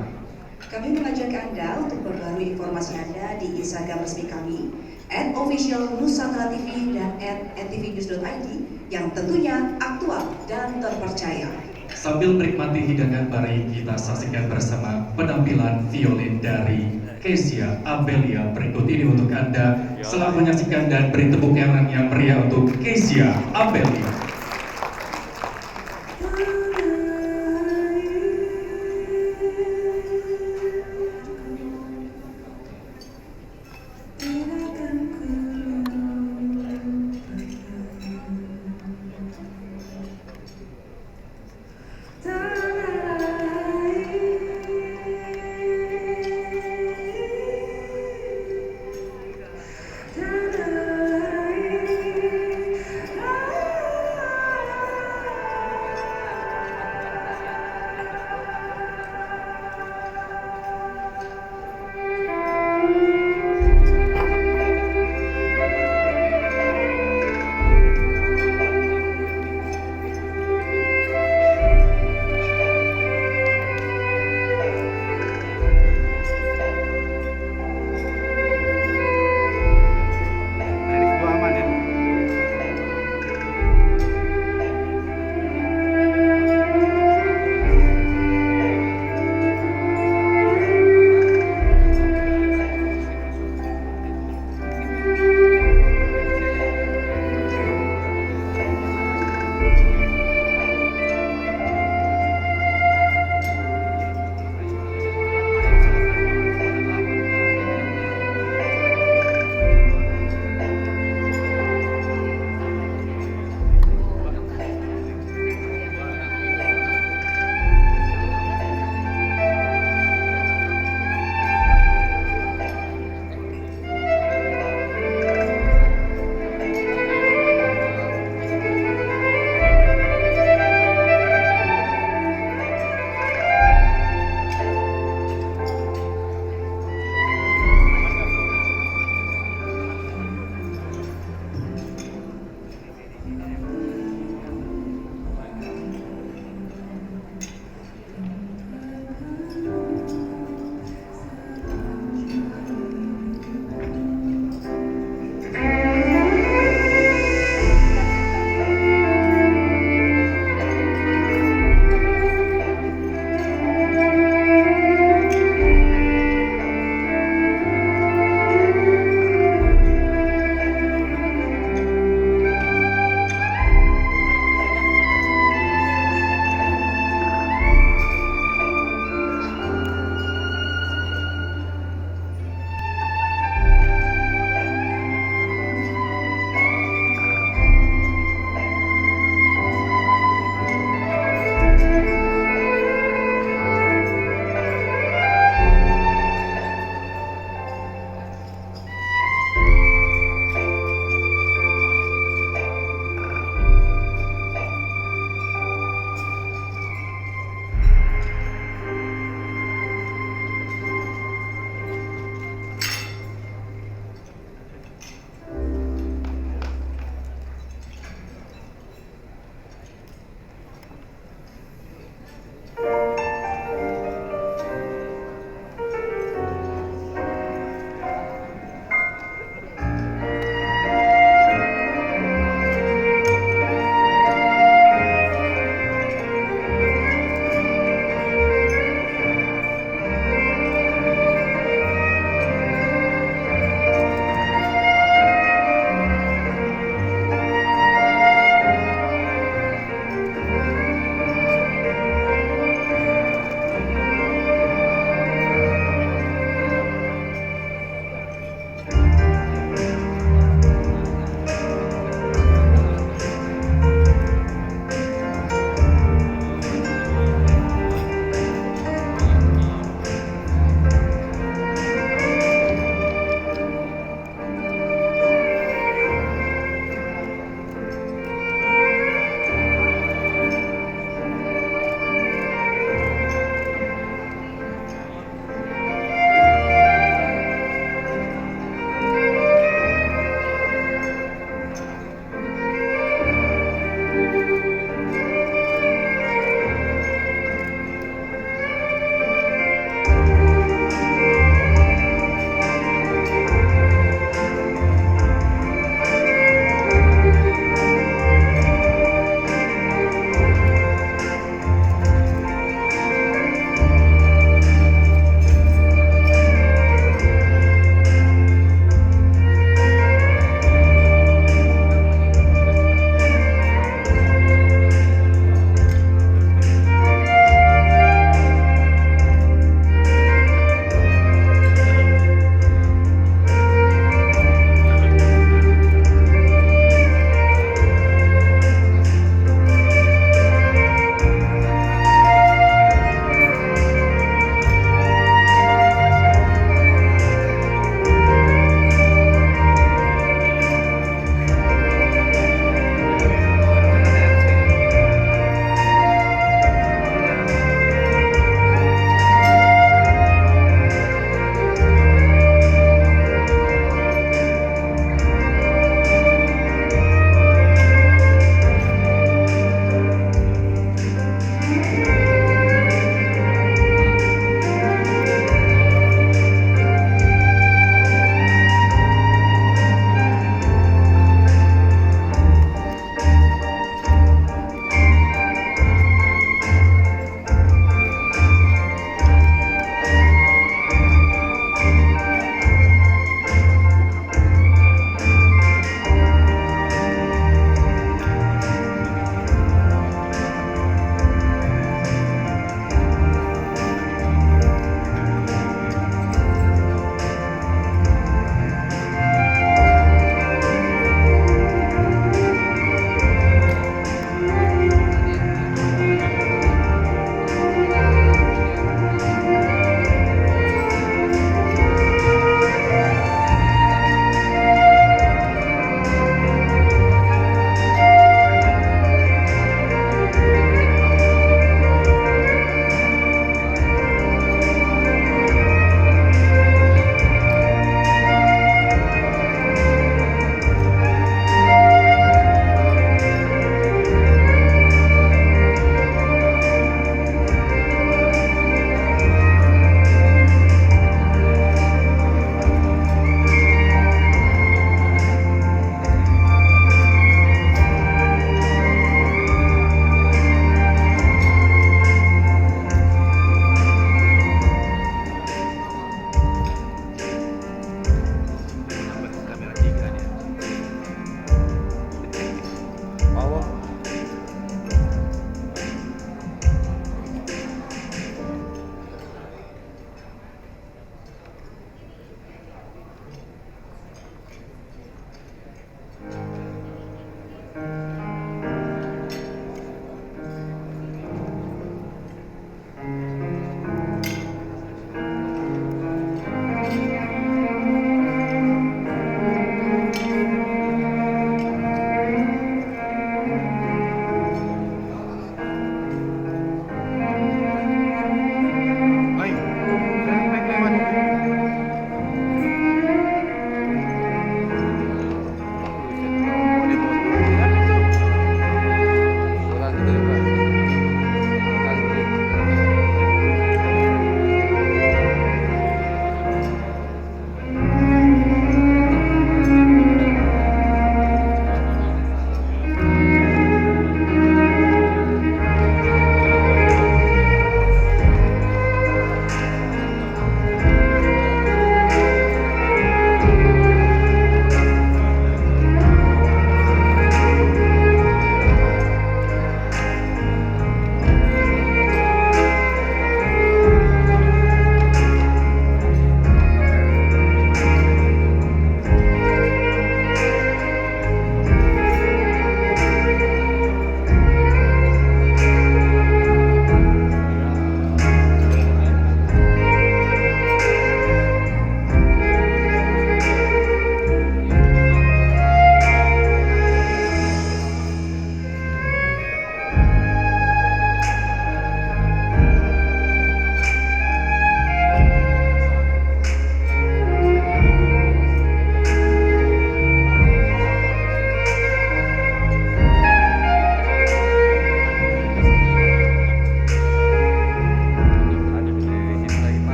Kami mengajak Anda untuk memperbarui informasi Anda di Instagram resmi kami @officialnusantara.tv dan @ntvnews.id yang tentunya aktual dan terpercaya. Sambil menikmati hidangan, mari kita saksikan bersama penampilan violin dari Kezia Amelia berikut ini untuk Anda. Selamat menyaksikan dan beri tepuk tangan yang meriah untuk Kezia Amelia.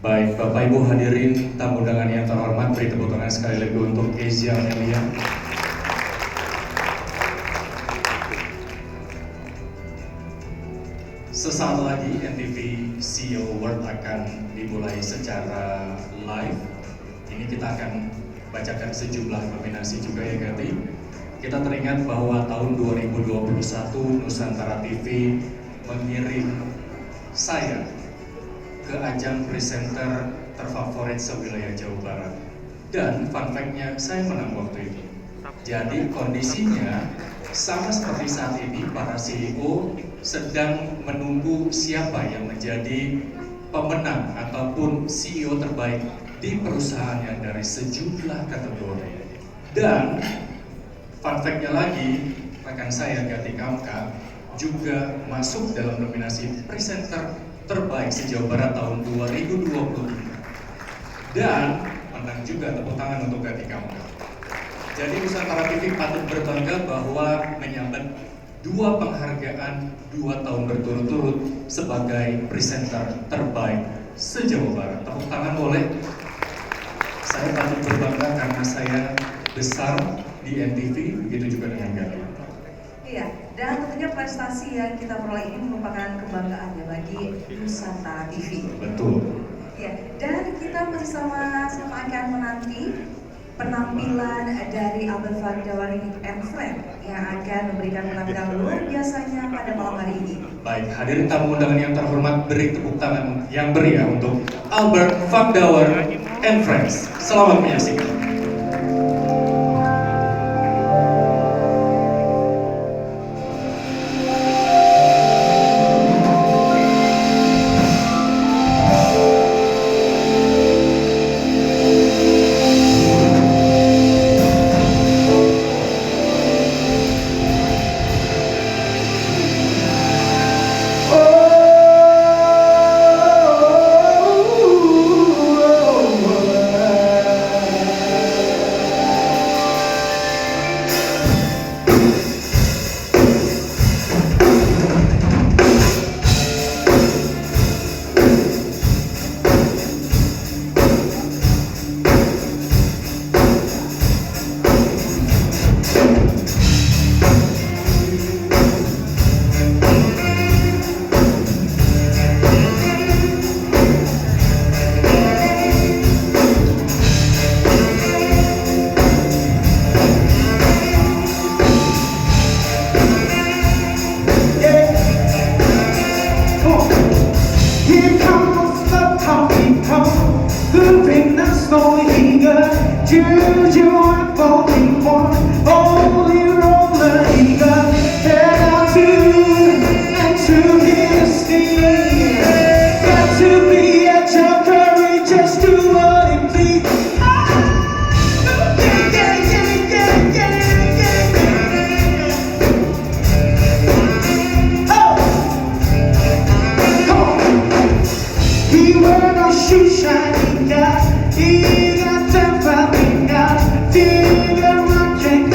Baik, Bapak Ibu hadirin tamu undangan yang terhormat, beri tepuk tangan sekali lagi untuk Kezia Amelia. Sesaat lagi NTV CEO Award akan dimulai secara live. Ini kita akan bacakan sejumlah nominasi juga ya Gati. Kita teringat bahwa tahun 2021 Nusantara TV mengirim saya ke ajang presenter terfavorit sewilayah Jawa Barat. Dan fun fact-nya, saya menang waktu itu. Jadi kondisinya sama seperti saat ini, para CEO sedang menunggu siapa yang menjadi pemenang ataupun CEO terbaik di perusahaannya dari sejumlah kategori. Dan fun fact-nya lagi, rekan saya Gati Kamka juga masuk dalam nominasi presenter terbaik se-Jawa Barat tahun 2023 dan menang juga. Tepuk tangan untuk Gati Kamka. Jadi Nusantara TV patut berbangga bahwa menyabet 2 penghargaan 2 tahun berturut-turut sebagai presenter terbaik se-Jawa Barat. Tepuk tangan boleh. Saya patut berbangga karena saya besar di NTV, begitu juga dengan Gati. Iya, dan tentunya prestasi yang kita peroleh ini merupakan kebanggaan ya bagi Nusantara TV. Betul. Ya, dan kita masih sama-sama akan menanti penampilan dari Albert Fakdawar and Friend yang akan memberikan penampilan luar biasanya pada malam hari ini. Baik, hadirin tamu undangan yang terhormat, beri tepuk tangan yang meriah untuk Albert Fakdawar and Friends. Selamat menyaksikan. He got them family now, he got my drink.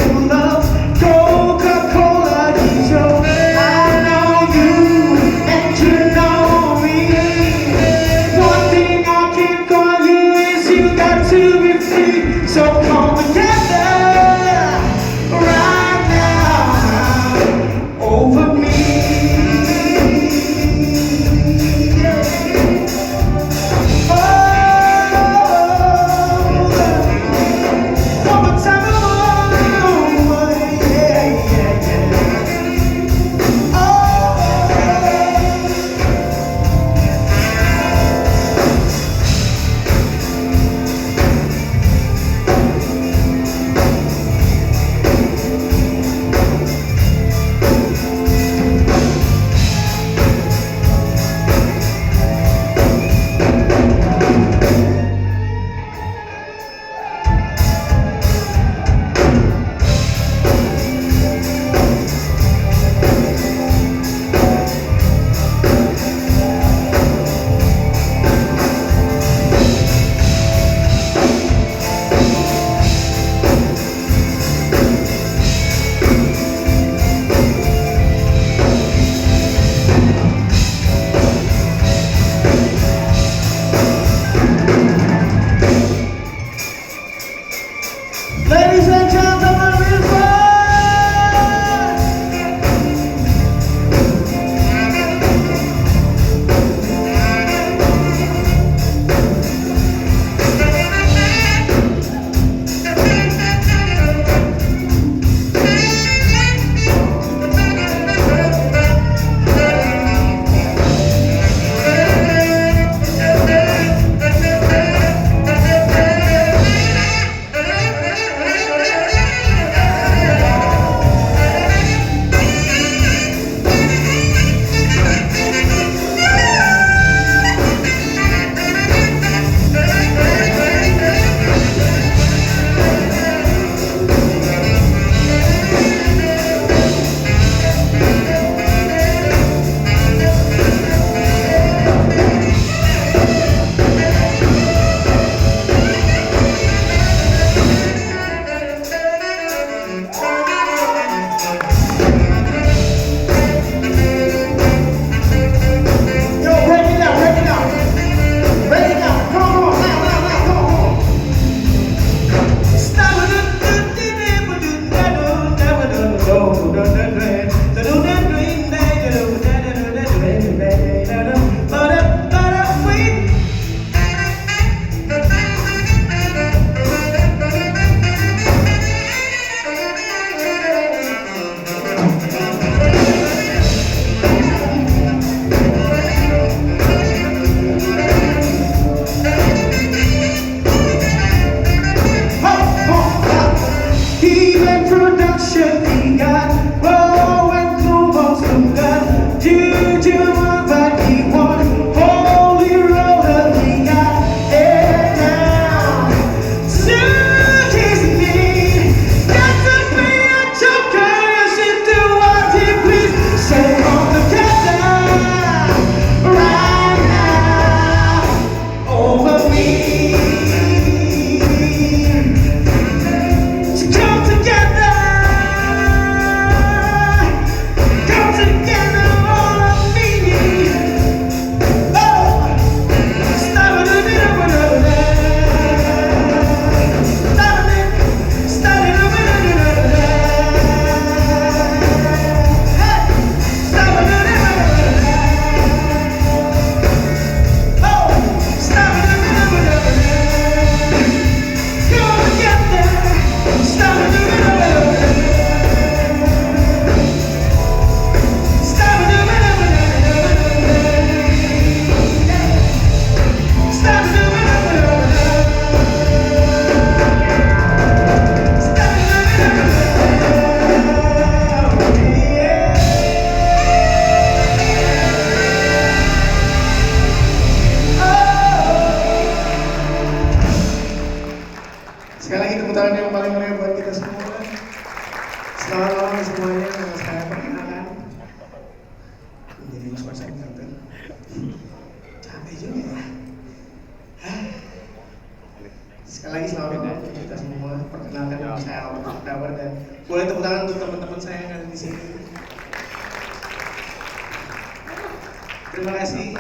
Terima kasih.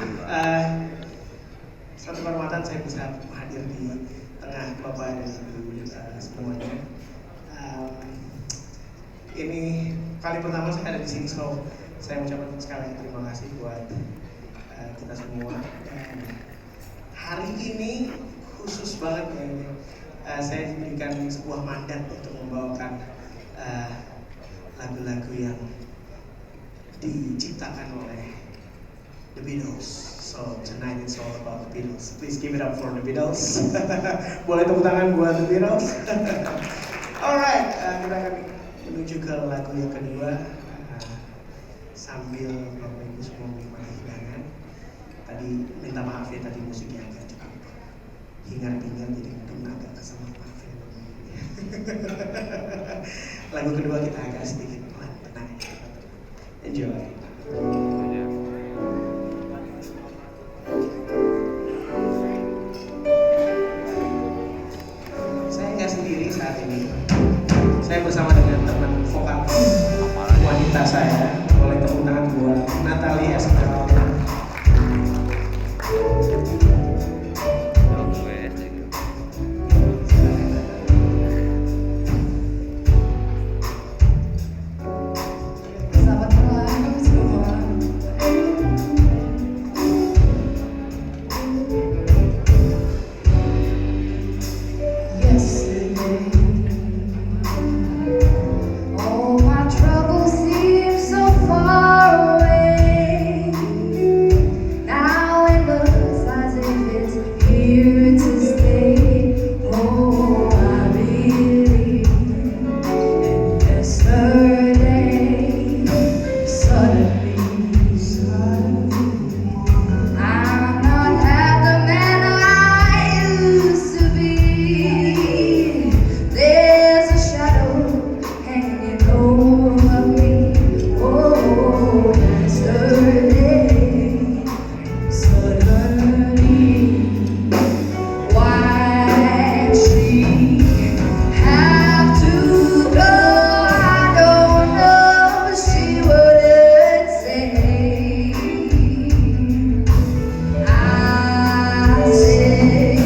Suatu kehormatan saya bisa hadir di tengah Bapak dan Ibu semuanya. Ini kali pertama saya ada di sini, so saya mengucapkan sekali lagi terima kasih buat kita semua. Dan hari ini khusus banget ya, saya diberikan sebuah mandat untuk membawakan lagu-lagu yang diciptakan oleh The Beatles. So tonight it's all about the Beatles. Please give it up for the Beatles. Boleh tepuk tangan buat The Beatles. Alright, kita akan menuju ke lagu yang kedua. Sambil Bapak Ibu semua menikmati hidangan. Tadi minta maaf ya, tadi musiknya agak cukup hingar-bingar, jadi mungkin agak kesel, maaf ya. Lagu kedua kita agak sedikit pelan, tenang. Enjoy. Saya nggak sendiri saat ini. Saya bersama dengan teman vokal wanita saya. Boleh tepuk tangan buat Natalia Esmeralda. Selamat malam semua. Yesterday, all my troubles seem so far away. Now it looks as if it's here to stay. Oh, I believe in yesterday. Suddenly, I'm not half the man I used to be. There's a shadow hanging over me. Oh, yesterday, suddenly, why'd she have to go? I don't know. She wouldn't say. I said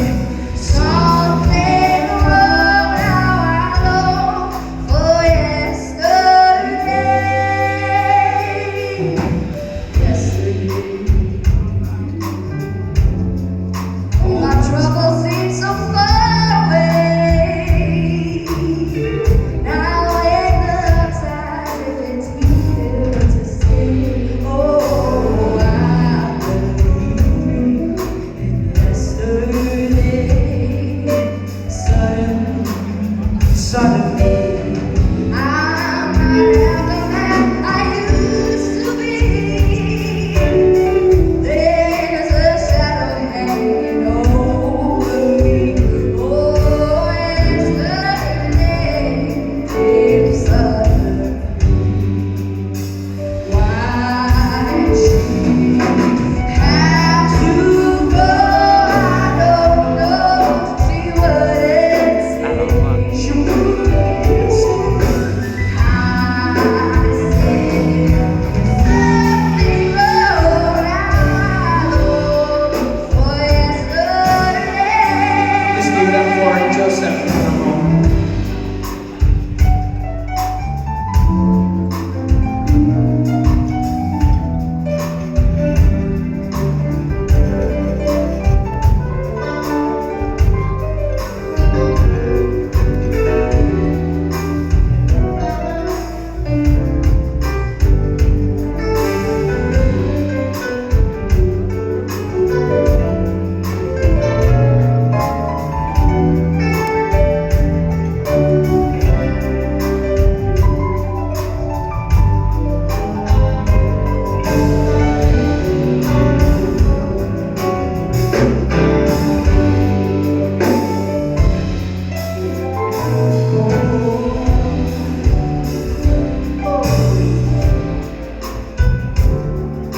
something wrong. Now I long for yesterday. Yesterday, all my troubles seem so far away. Now it looks as if it's here to stay. Oh, I believe in yesterday. Suddenly, I'm not half the man I used to be. There's a shadow hanging over me. Oh, yesterday, suddenly, why'd she have to go? I don't know. She wouldn't say. She wouldn't say. I said something wrong. I long for yesterday. Please give it up for Joseph.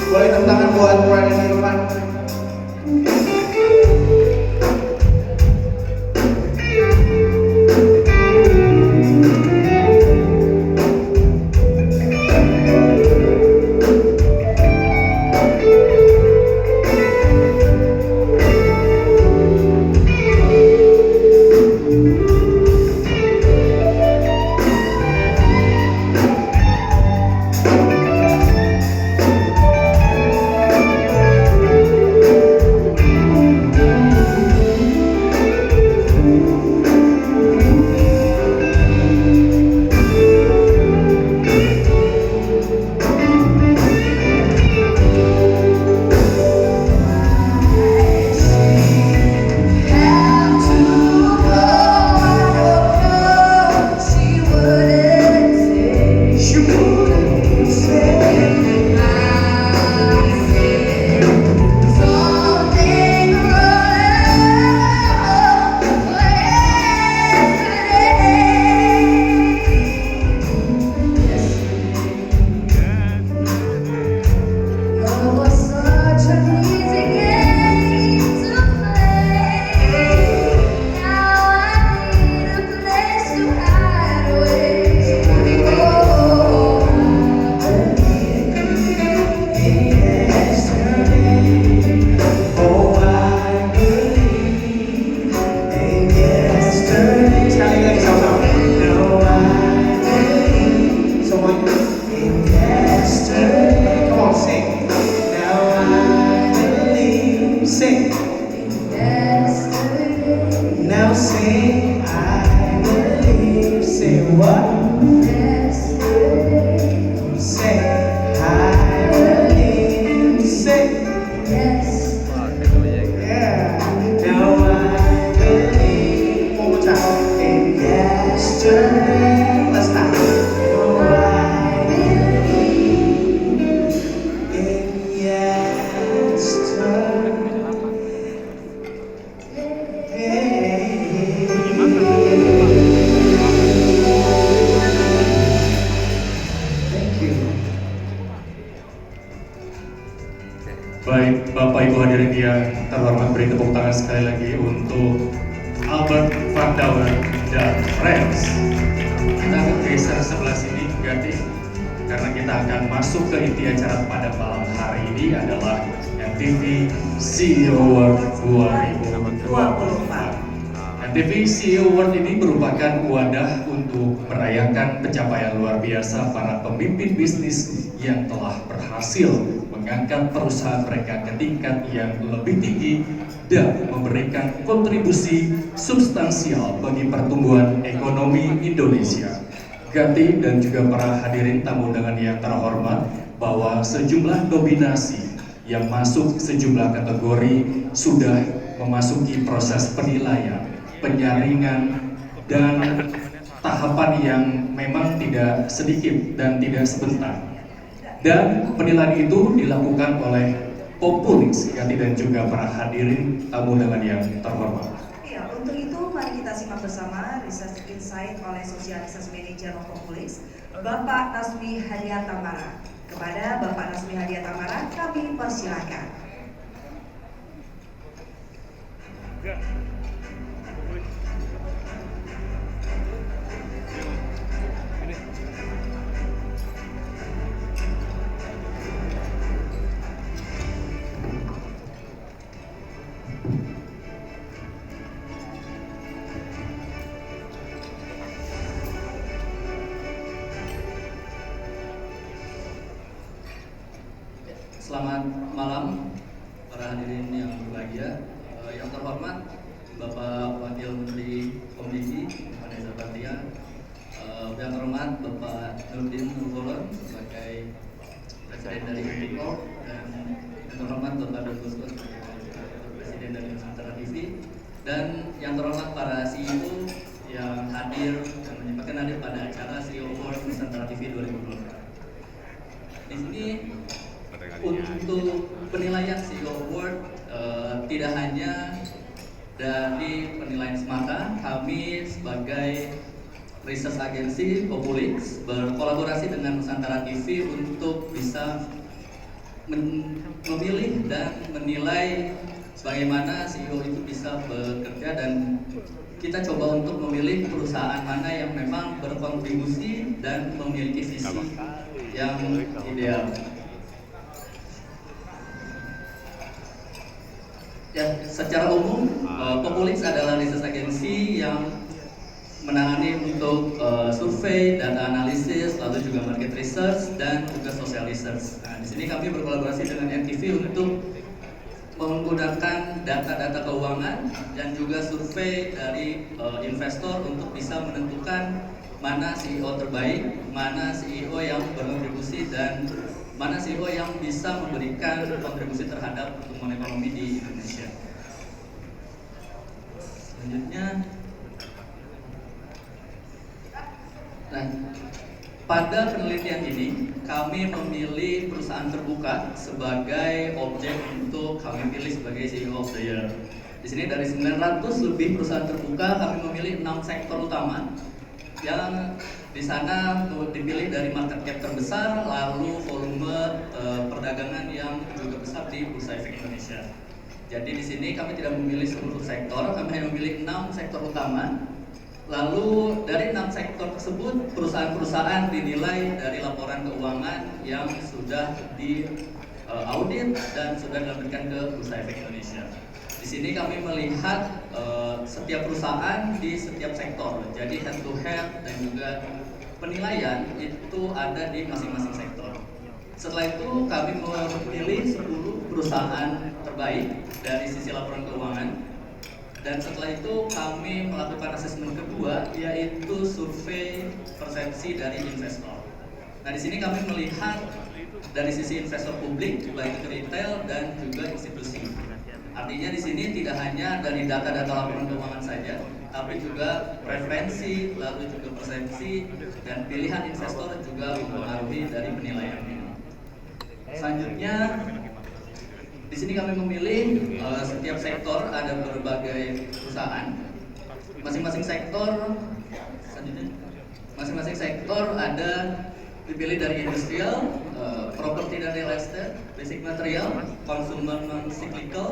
Boleh tepuk tangan buat Brian dan Irfan. Baik, Bapak Ibu hadirin yang terhormat, beri tepuk tangan sekali lagi untuk Albert Van Douwen dan Friends. Kita akan geser sebelah sini, ganti, karena kita akan masuk ke inti acara pada malam hari ini adalah MTV CEO Award 2024. MTV CEO Award ini merupakan wadah untuk merayakan pencapaian luar biasa para pemimpin bisnis yang telah berhasil mengangkat perusahaan mereka ke tingkat yang lebih tinggi dan memberikan kontribusi substansial bagi pertumbuhan ekonomi Indonesia. Ganti dan juga para hadirin tamu undangan yang terhormat, bahwa sejumlah nominasi yang masuk sejumlah kategori sudah memasuki proses penilaian, penyaringan, dan tahapan yang memang tidak sedikit dan tidak sebentar. Dan penilaian itu dilakukan oleh Populix, Ganti dan juga para hadirin tamu undangan yang terhormat. Ya, untuk itu mari kita simak bersama Research Insight oleh Social Research Manager of Populix, Bapak Nasmi Hadiah Tamara. Kepada Bapak Nasmi Hadiah Tamara kami persilakan. Selamat malam para hadirin yang berbahagia. Yang terhormat Bapak Wakil Menteri Komunikasi Vanessa Bahtiar, yang terhormat Bapak Nurdin Nurbolon sebagai Presiden dari Indiko, dan yang terhormat Bapak Dr. sebagai Presiden dari Nusantara TV, dan yang terhormat para CEO yang hadir dan menyempatkan hadir pada acara CEO Award Nusantara TV 2024. Di sini untuk penilaian CEO Award tidak hanya dari penilaian semata, kami sebagai research agency Populix berkolaborasi dengan Nusantara TV untuk bisa memilih dan menilai bagaimana CEO itu bisa bekerja, dan kita coba untuk memilih perusahaan mana yang memang berkontribusi dan memiliki visi yang ideal. Ya, secara umum Populix adalah research agency yang menangani untuk survei, data analisis, lalu juga market research dan juga social research. Nah, di sini kami berkolaborasi dengan NTV untuk menggunakan data-data keuangan dan juga survei dari investor untuk bisa menentukan mana CEO terbaik, mana CEO yang berkontribusi, dan mana CEO yang bisa memberikan kontribusi terhadap pertumbuhan ekonomi di Indonesia. Selanjutnya, nah, pada penelitian ini kami memilih perusahaan terbuka sebagai objek untuk kami pilih sebagai CEO of the Year. Di sini dari 900 lebih perusahaan terbuka, kami memilih 6 sektor utama yang di sana dipilih dari market cap terbesar, lalu volume perdagangan yang juga besar di Bursa Efek Indonesia. Jadi di sini kami tidak memilih seluruh sektor, kami hanya memilih 6 sektor utama. Lalu dari 6 sektor tersebut, perusahaan-perusahaan dinilai dari laporan keuangan yang sudah di audit dan sudah diberikan ke Bursa Efek Indonesia. Di sini kami melihat setiap perusahaan di setiap sektor, jadi head to head dan juga penilaian itu ada di masing-masing sektor. Setelah itu kami memilih 10 perusahaan terbaik dari sisi laporan keuangan, dan setelah itu kami melakukan asesmen kedua, yaitu survei persepsi dari investor. Nah, di sini kami melihat dari sisi investor publik, baik itu retail dan juga institusi. Artinya di sini tidak hanya dari data-data laporan keuangan saja, tapi juga preferensi, lalu juga persepsi dan pilihan investor juga mempengaruhi dari penilaian ini. Selanjutnya, di sini kami memilih setiap sektor ada berbagai perusahaan. Masing-masing sektor, selanjutnya, masing-masing sektor ada dipilih dari industrial, properti dan real estate, basic material, consumer non-cyclical,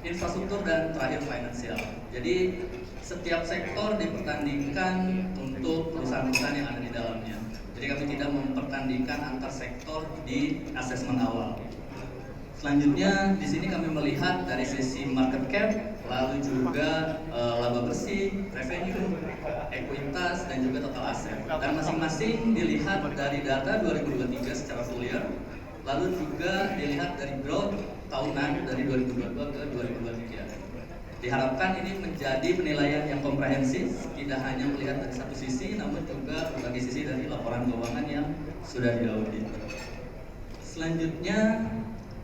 infrastruktur, dan terakhir finansial. Jadi setiap sektor dipertandingkan untuk perusahaan-perusahaan yang ada di dalamnya. Jadi kami tidak mempertandingkan antar sektor di asesmen awal. Selanjutnya di sini kami melihat dari sisi market cap, lalu juga laba bersih, revenue, ekuitas, dan juga total aset. Dan masing-masing dilihat dari data 2023 secara full year, lalu juga dilihat dari growth tahunan dari 2022 ke 2023. Diharapkan ini menjadi penilaian yang komprehensif, tidak hanya melihat dari satu sisi, namun juga berbagai sisi dari laporan keuangan yang sudah diaudit. Selanjutnya,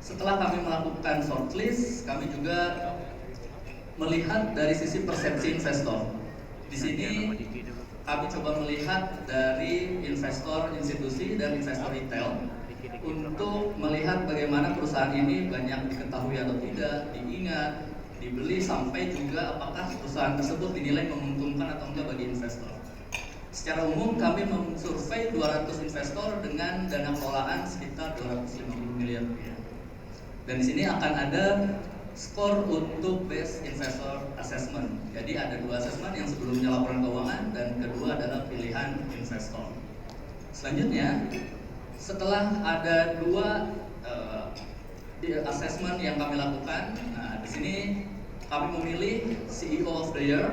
setelah kami melakukan shortlist, kami juga melihat dari sisi persepsi investor. Di sini kami coba melihat dari investor institusi dan investor retail untuk melihat bagaimana perusahaan ini banyak diketahui atau tidak, diingat, dibeli, sampai juga apakah perusahaan tersebut dinilai menguntungkan atau enggak bagi investor. Secara umum kami mensurvei 200 investor dengan dana kelolaan sekitar 250 miliar rupiah. Dan di sini akan ada skor untuk best investor assessment. Jadi ada 2 assessment, yang sebelumnya laporan keuangan dan kedua adalah pilihan investor. Selanjutnya, setelah ada 2 assessment yang kami lakukan, nah di sini kami memilih CEO of the Year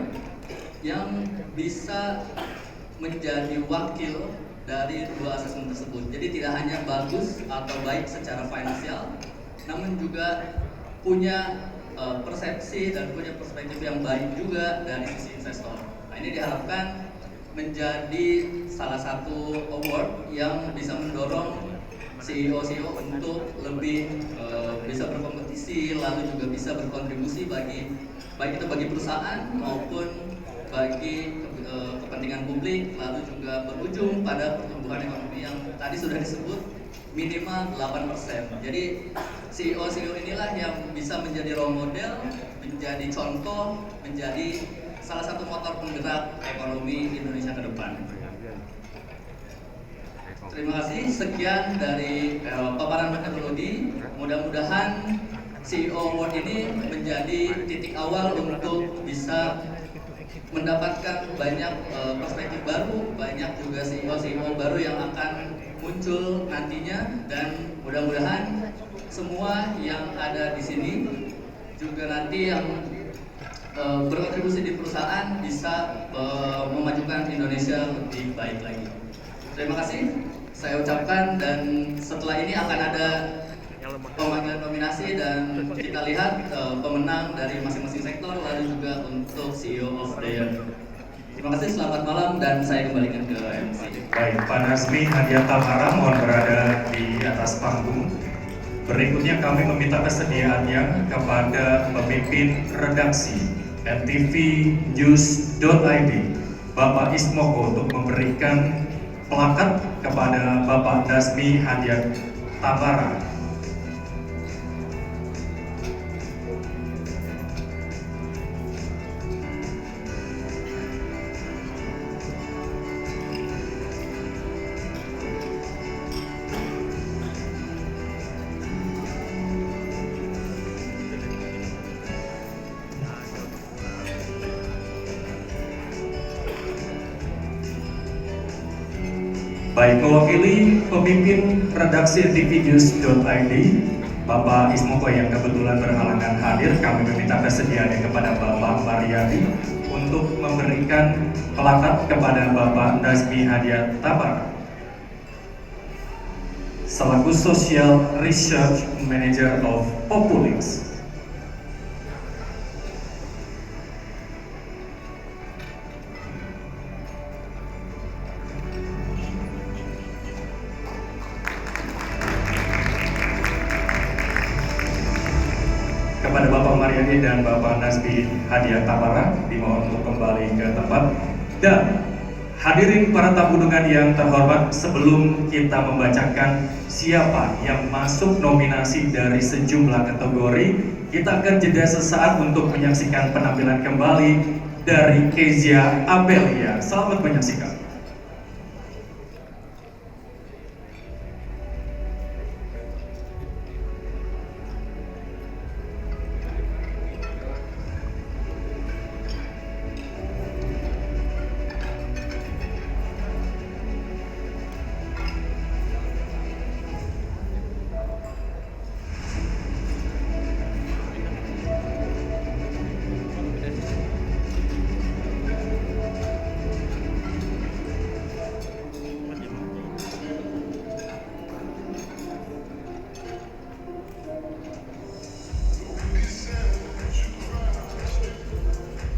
yang bisa menjadi wakil dari 2 assessment tersebut. Jadi tidak hanya bagus atau baik secara finansial, namun juga punya persepsi dan punya perspektif yang baik juga dari sisi investor. Nah, ini diharapkan menjadi salah satu award yang bisa mendorong CEO untuk lebih bisa berkompetisi, lalu juga bisa berkontribusi baik itu bagi perusahaan maupun bagi kepentingan publik, lalu juga berujung pada pertumbuhan ekonomi yang tadi sudah disebut minimal 8%. Jadi CEO inilah yang bisa menjadi role model, menjadi contoh, menjadi salah satu motor penggerak ekonomi Indonesia ke depan. Terima kasih, sekian dari paparan metodologi. Mudah-mudahan CEO Award ini menjadi titik awal untuk bisa mendapatkan banyak perspektif baru, banyak juga CEO baru yang akan muncul nantinya, dan mudah-mudahan semua yang ada di sini juga nanti yang berkontribusi di perusahaan bisa memajukan Indonesia lebih baik lagi. Terima kasih saya ucapkan, dan setelah ini akan ada pemanggilan nominasi dan kita lihat pemenang dari masing-masing sektor, lalu juga untuk CEO of the Year. Terima kasih, selamat malam, dan saya kembalikan ke MC. Baik, Pak Nazmi Hadiah Tabara mohon berada di atas panggung. Berikutnya kami meminta kesediaannya kepada pemimpin redaksi mtvnews.id, Bapak Ismoko, untuk memberikan plakat kepada Bapak Nazmi Hadiah Tabara. Baik, mewakili pemimpin redaksi tvnews.id, Bapak Ismoko yang kebetulan berhalangan hadir, kami meminta kesediaannya kepada Bapak Mariadi untuk memberikan plakat kepada Bapak Nazmi Hadiah Tabara selaku Social Research Manager of Populix. Kepada Bapak Mariadi dan Bapak Nazmi Hadiah Tabara dimohon untuk kembali ke tempat. Dan hadirin para tamu undangan yang terhormat, sebelum kita membacakan siapa yang masuk nominasi dari sejumlah kategori, kita akan jeda sesaat untuk menyaksikan penampilan kembali dari Kezia Abelia. Selamat menyaksikan.